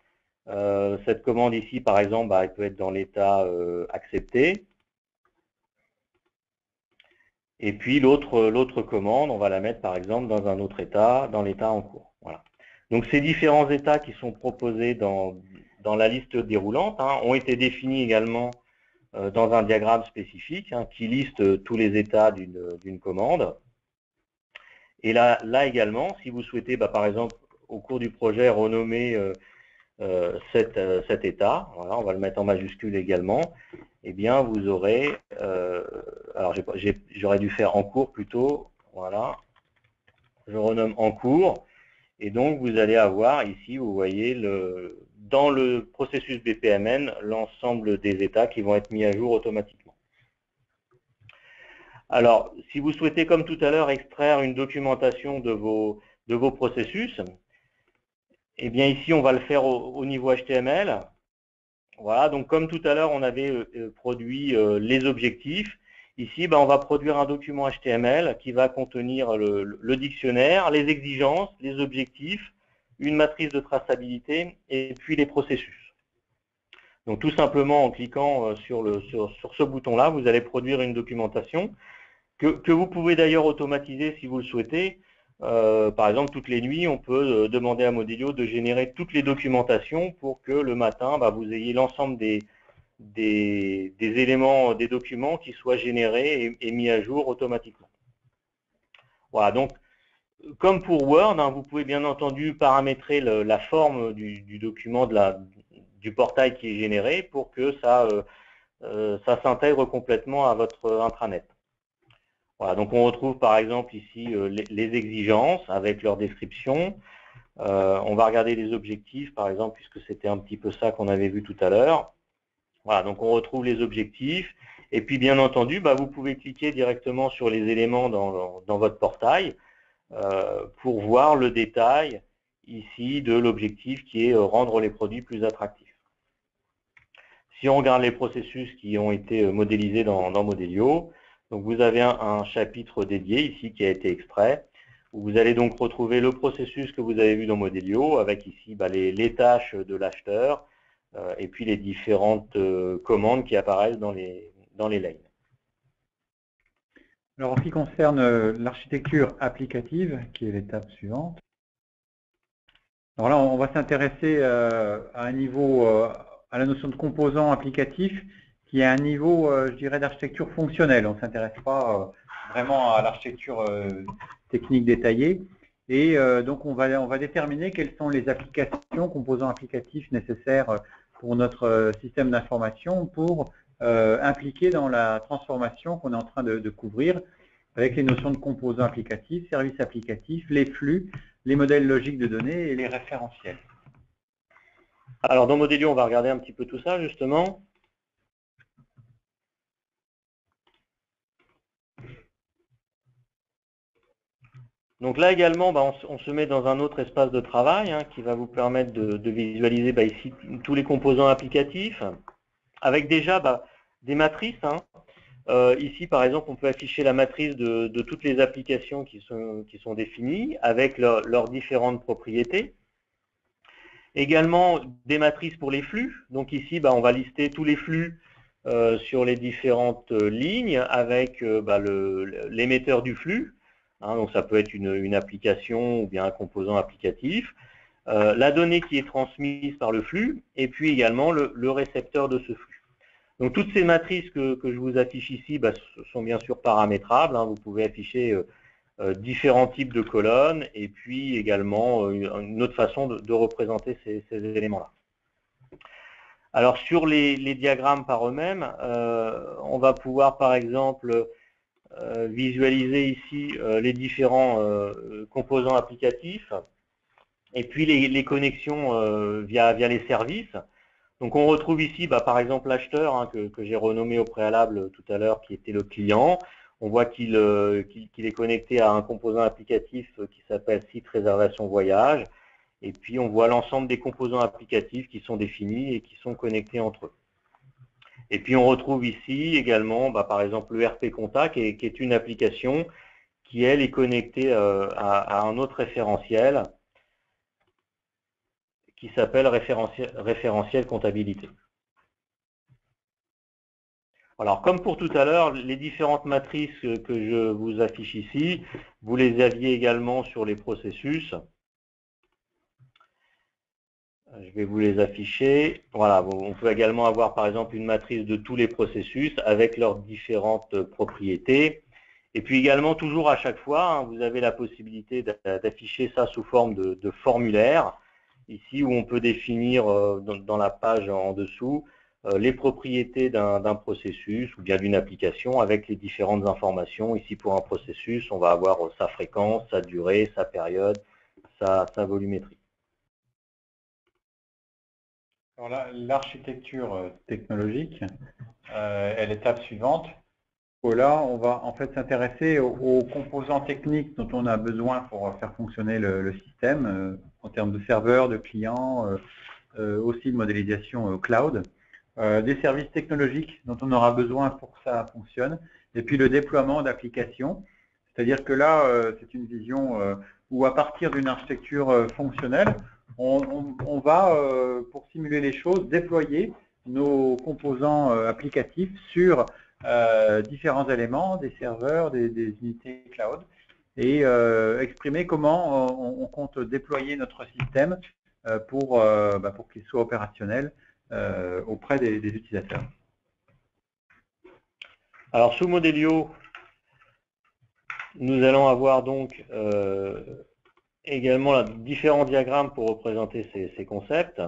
Cette commande ici, par exemple, elle peut être dans l'état accepté. Et puis l'autre commande, on va la mettre par exemple dans un autre état, dans l'état en cours. Voilà. Donc ces différents états qui sont proposés dans la liste déroulante, hein, ont été définis également dans un diagramme spécifique, hein, qui liste tous les états d'une commande. Et là également, si vous souhaitez, par exemple, au cours du projet, renommer cet état, voilà, on va le mettre en majuscule également, eh bien vous aurez, alors j'aurais dû faire en cours plutôt, voilà, je renomme en cours, et donc vous allez avoir ici, vous voyez, dans le processus BPMN, l'ensemble des états qui vont être mis à jour automatiquement. Alors, si vous souhaitez, comme tout à l'heure, extraire une documentation de vos processus, eh bien ici, on va le faire au niveau HTML. Voilà, donc comme tout à l'heure, on avait produit les objectifs. Ici, on va produire un document HTML qui va contenir le dictionnaire, les exigences, les objectifs, une matrice de traçabilité et puis les processus. Donc tout simplement en cliquant sur ce bouton-là, vous allez produire une documentation que vous pouvez d'ailleurs automatiser si vous le souhaitez. Par exemple, toutes les nuits, on peut demander à Modelio de générer toutes les documentations pour que le matin, vous ayez l'ensemble des des éléments, des documents qui soient générés et mis à jour automatiquement. Voilà, donc comme pour Word, hein, vous pouvez bien entendu paramétrer la forme du document, du portail qui est généré pour que ça s'intègre complètement à votre intranet. Voilà, donc on retrouve par exemple ici les exigences avec leur description. On va regarder les objectifs par exemple, puisque c'était un petit peu ça qu'on avait vu tout à l'heure. Voilà, donc on retrouve les objectifs. Et puis bien entendu, vous pouvez cliquer directement sur les éléments dans votre portail pour voir le détail ici de l'objectif qui est rendre les produits plus attractifs. Si on regarde les processus qui ont été modélisés dans Modelio, donc vous avez un chapitre dédié ici qui a été extrait, où vous allez donc retrouver le processus que vous avez vu dans Modelio, avec ici les tâches de l'acheteur, et puis les différentes commandes qui apparaissent dans les lanes. Alors, en ce qui concerne l'architecture applicative, qui est l'étape suivante, alors là, on va s'intéresser à un niveau, à la notion de composant applicatif, qui est un niveau, je dirais, d'architecture fonctionnelle. On ne s'intéresse pas vraiment à l'architecture technique détaillée. Et donc, on va déterminer quelles sont les applications, composants applicatifs nécessaires pour notre système d'information pour impliquer dans la transformation qu'on est en train de couvrir avec les notions de composants applicatifs, services applicatifs, les flux, les modèles logiques de données et les référentiels. Alors dans Modelio, on va regarder un petit peu tout ça justement. Donc là également, on se met dans un autre espace de travail qui va vous permettre de visualiser ici tous les composants applicatifs, avec déjà des matrices. Ici, par exemple, on peut afficher la matrice de toutes les applications qui sont définies, avec leurs différentes propriétés. Également, des matrices pour les flux. Donc ici, on va lister tous les flux sur les différentes lignes, avec l'émetteur du flux. Donc ça peut être une application ou bien un composant applicatif, la donnée qui est transmise par le flux, et puis également le récepteur de ce flux. Donc toutes ces matrices que je vous affiche ici sont bien sûr paramétrables. Vous pouvez afficher différents types de colonnes, et puis également une autre façon de représenter ces éléments-là. Alors sur les diagrammes par eux-mêmes, on va pouvoir par exemple visualiser ici les différents composants applicatifs et puis les connexions via les services. Donc on retrouve ici par exemple l'acheteur que j'ai renommé au préalable tout à l'heure, qui était le client. On voit qu'il est connecté à un composant applicatif qui s'appelle site réservation voyage, et puis on voit l'ensemble des composants applicatifs qui sont définis et qui sont connectés entre eux. Et puis on retrouve ici également, par exemple, le RP Contact, qui est une application qui, elle, est connectée à un autre référentiel qui s'appelle référentiel comptabilité. Alors, comme pour tout à l'heure, les différentes matrices que je vous affiche ici, vous les aviez également sur les processus. Je vais vous les afficher. Voilà, on peut également avoir par exemple une matrice de tous les processus avec leurs différentes propriétés. Et puis également, toujours à chaque fois, vous avez la possibilité d'afficher ça sous forme de formulaire, ici où on peut définir dans la page en dessous les propriétés d'un processus ou bien d'une application avec les différentes informations. Ici, pour un processus, on va avoir sa fréquence, sa durée, sa période, sa volumétrie. L'architecture technologique est l'étape suivante. Là, on va en fait s'intéresser aux composants techniques dont on a besoin pour faire fonctionner le système en termes de serveurs, de clients, aussi de modélisation cloud, des services technologiques dont on aura besoin pour que ça fonctionne, et puis le déploiement d'applications. C'est-à-dire que là, c'est une vision où à partir d'une architecture fonctionnelle, on va, pour simuler les choses, déployer nos composants applicatifs sur différents éléments, des serveurs, des unités cloud, et exprimer comment on compte déployer notre système pour qu'il soit opérationnel auprès des utilisateurs. Alors sous Modelio, nous allons avoir donc également différents diagrammes pour représenter ces concepts.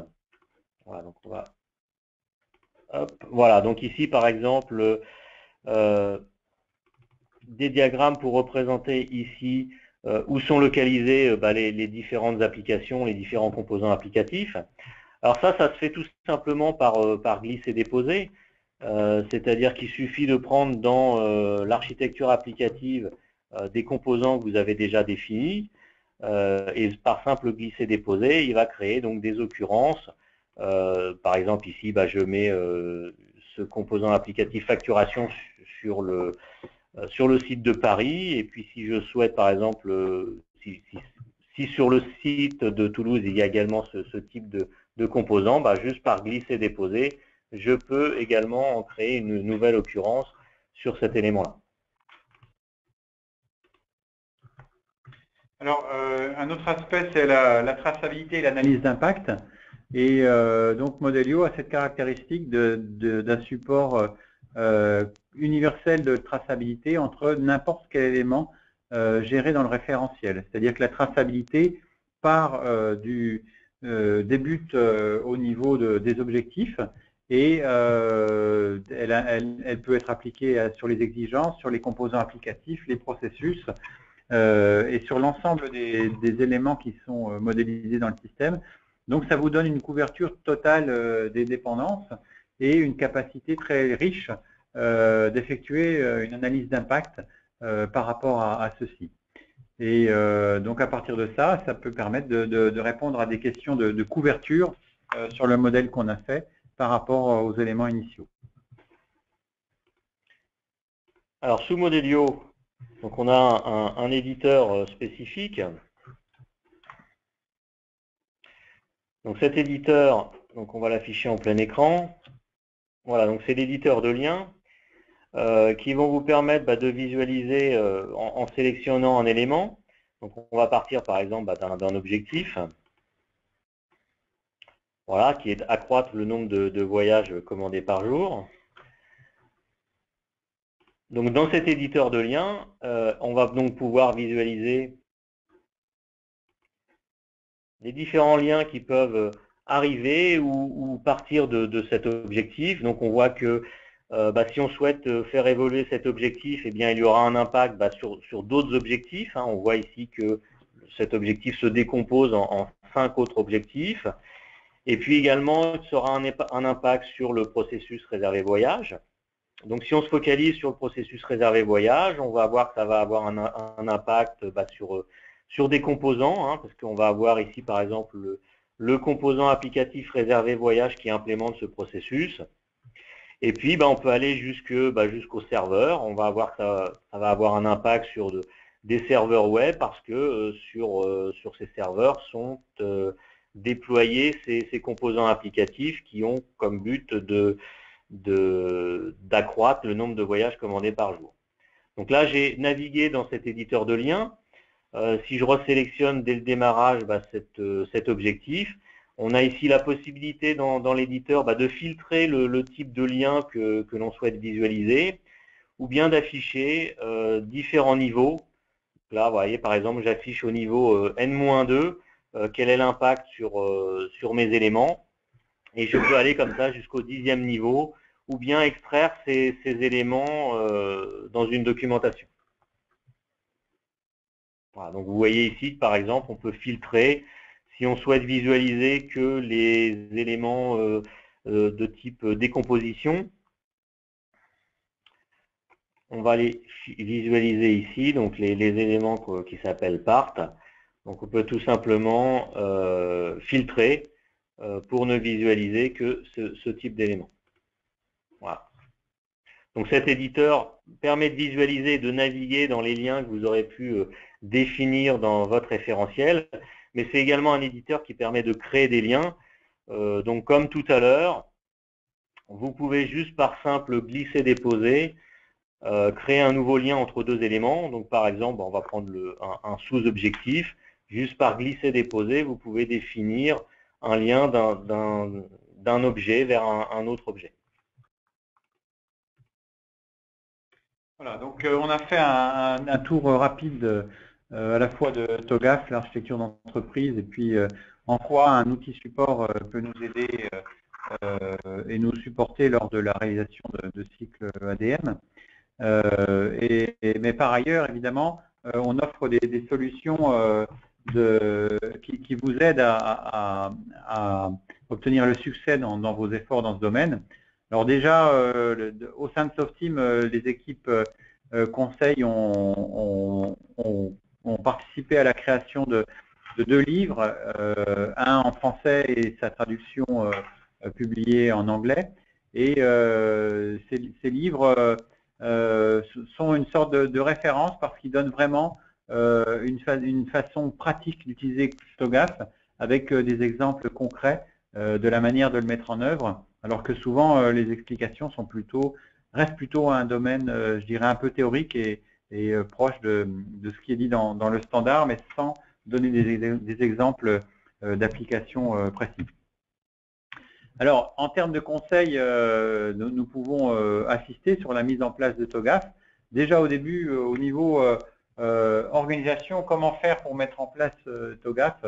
Voilà, donc on va. Hop, voilà, donc ici par exemple des diagrammes pour représenter ici où sont localisées les différentes applications, les différents composants applicatifs. Alors ça se fait tout simplement par glisser-déposer, c'est-à-dire qu'il suffit de prendre dans l'architecture applicative des composants que vous avez déjà définis, et par simple glisser-déposer, il va créer donc des occurrences. Par exemple ici, je mets ce composant applicatif facturation sur le site de Paris, et puis si je souhaite par exemple, si sur le site de Toulouse il y a également ce type de composant, juste par glisser-déposer, je peux également en créer une nouvelle occurrence sur cet élément-là. Alors, un autre aspect, c'est la traçabilité et l'analyse d'impact. Et donc, Modelio a cette caractéristique d'un support universel de traçabilité entre n'importe quel élément géré dans le référentiel. C'est-à-dire que la traçabilité part débute au niveau des objectifs et elle peut être appliquée sur les exigences, sur les composants applicatifs, les processus et sur l'ensemble des éléments qui sont modélisés dans le système. Donc ça vous donne une couverture totale des dépendances et une capacité très riche d'effectuer une analyse d'impact par rapport à ceci. Et donc à partir de ça, ça peut permettre de répondre à des questions de couverture sur le modèle qu'on a fait par rapport aux éléments initiaux. Alors sous Modelio, donc on a un éditeur spécifique. Donc cet éditeur, donc on va l'afficher en plein écran. Voilà, donc c'est l'éditeur de liens qui vont vous permettre de visualiser en sélectionnant un élément. Donc on va partir par exemple d'un objectif. Voilà, qui est accroître le nombre de voyages commandés par jour. Donc dans cet éditeur de liens, on va donc pouvoir visualiser les différents liens qui peuvent arriver ou partir de cet objectif. Donc on voit que si on souhaite faire évoluer cet objectif, eh bien il y aura un impact sur d'autres objectifs. On voit ici que cet objectif se décompose en 5 autres objectifs. Et puis également, il aura un impact sur le processus réservé voyage. Donc si on se focalise sur le processus réservé voyage, on va voir que ça va avoir un impact sur des composants, parce qu'on va avoir ici par exemple le composant applicatif réservé voyage qui implémente ce processus. Et puis on peut aller jusqu'au serveur. On va voir que ça va avoir un impact sur des serveurs web parce que sur ces serveurs sont déployés ces composants applicatifs qui ont comme but d'accroître le nombre de voyages commandés par jour. Donc là, j'ai navigué dans cet éditeur de liens. Si je resélectionne dès le démarrage cet objectif, on a ici la possibilité dans l'éditeur de filtrer le type de lien que l'on souhaite visualiser ou bien d'afficher différents niveaux. Là, vous voyez, par exemple, j'affiche au niveau N-2 quel est l'impact sur mes éléments. Et je peux aller comme ça jusqu'au 10e niveau ou bien extraire ces éléments dans une documentation. Voilà, donc vous voyez ici que par exemple, on peut filtrer si on souhaite visualiser que les éléments de type décomposition. On va les visualiser ici, donc les éléments qui s'appellent part. Donc on peut tout simplement filtrer pour ne visualiser que ce type d'éléments. Voilà. Donc cet éditeur permet de visualiser, de naviguer dans les liens que vous aurez pu définir dans votre référentiel, mais c'est également un éditeur qui permet de créer des liens. Donc comme tout à l'heure, vous pouvez juste par simple glisser-déposer, créer un nouveau lien entre deux éléments. Donc par exemple, on va prendre un sous-objectif. Juste par glisser-déposer, vous pouvez définir un lien d'un objet vers un autre objet. Voilà, donc on a fait un tour rapide à la fois de TOGAF, l'architecture d'entreprise, et puis en quoi un outil support peut nous aider et nous supporter lors de la réalisation de cycles ADM. Mais par ailleurs, évidemment, on offre des solutions qui vous aident à obtenir le succès dans vos efforts dans ce domaine. Alors déjà, au sein de Softeam, les équipes conseils ont participé à la création de 2 livres, un en français et sa traduction publiée en anglais. Et ces livres sont une sorte de référence parce qu'ils donnent vraiment une façon pratique d'utiliser TOGAF avec des exemples concrets de la manière de le mettre en œuvre, alors que souvent les explications restent plutôt à un domaine, je dirais, un peu théorique et proche de ce qui est dit dans le standard, mais sans donner des exemples d'application précis. Alors, en termes de conseils, nous pouvons assister sur la mise en place de TOGAF. Déjà au début, au niveau organisation, comment faire pour mettre en place TOGAF,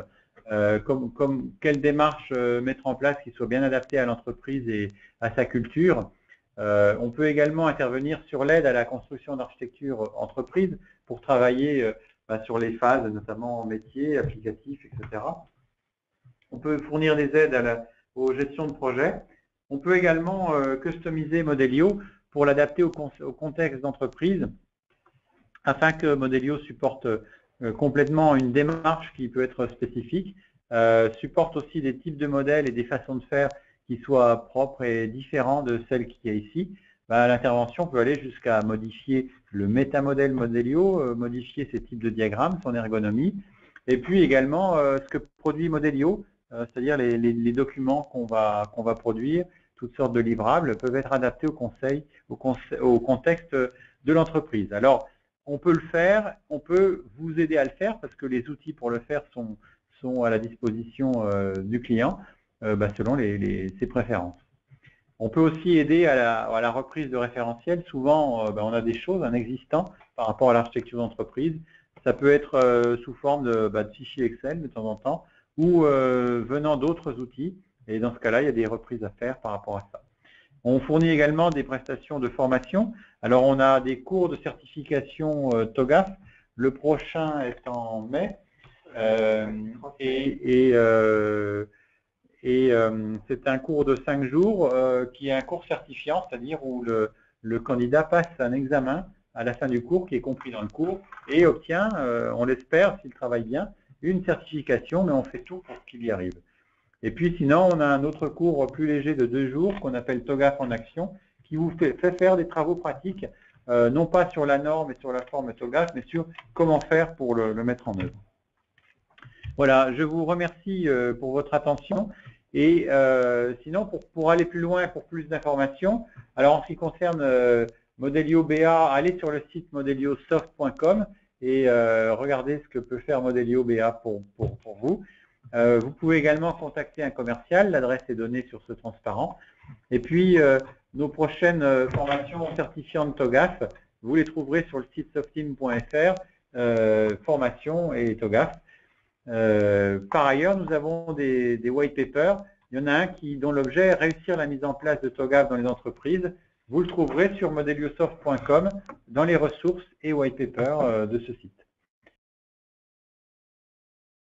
quelle démarche mettre en place qui soit bien adaptée à l'entreprise et à sa culture. On peut également intervenir sur l'aide à la construction d'architecture entreprise pour travailler sur les phases, notamment métier, applicatif, etc. On peut fournir des aides aux gestions de projet. On peut également customiser Modelio pour l'adapter au contexte d'entreprise afin que Modelio supporte complètement une démarche qui peut être spécifique, supporte aussi des types de modèles et des façons de faire qui soient propres et différents de celles qu'il y a ici. L'intervention peut aller jusqu'à modifier le métamodèle Modelio, modifier ses types de diagrammes, son ergonomie, et puis également ce que produit Modelio, c'est-à-dire les documents qu'on va produire, toutes sortes de livrables, peuvent être adaptés au contexte de l'entreprise. Alors, on peut le faire, on peut vous aider à le faire parce que les outils pour le faire sont à la disposition du client selon ses préférences. On peut aussi aider à la reprise de référentiels. Souvent, on a des choses, un existant par rapport à l'architecture d'entreprise. Ça peut être sous forme de fichiers Excel de temps en temps ou venant d'autres outils. Et dans ce cas-là, il y a des reprises à faire par rapport à ça. On fournit également des prestations de formation. Alors, on a des cours de certification TOGAF. Le prochain est en mai. C'est un cours de 5 jours qui est un cours certifiant, c'est-à-dire où le candidat passe un examen à la fin du cours qui est compris dans le cours et obtient, on l'espère, s'il travaille bien, une certification, mais on fait tout pour qu'il y arrive. Et puis sinon, on a un autre cours plus léger de 2 jours qu'on appelle TOGAF en action, qui vous fait faire des travaux pratiques, non pas sur la norme et sur la forme TOGAF, mais sur comment faire pour le mettre en œuvre. Voilà, je vous remercie pour votre attention. Et sinon, pour aller plus loin, pour plus d'informations, alors en ce qui concerne Modelio BA, allez sur le site modeliosoft.com et regardez ce que peut faire Modelio BA pour vous. Vous pouvez également contacter un commercial, l'adresse est donnée sur ce transparent. Et puis, nos prochaines formations certifiantes TOGAF, vous les trouverez sur le site softeam.fr, formation et TOGAF. Par ailleurs, nous avons des white papers. Il y en a un dont l'objet est réussir la mise en place de TOGAF dans les entreprises. Vous le trouverez sur modeliosoft.com dans les ressources et white papers de ce site.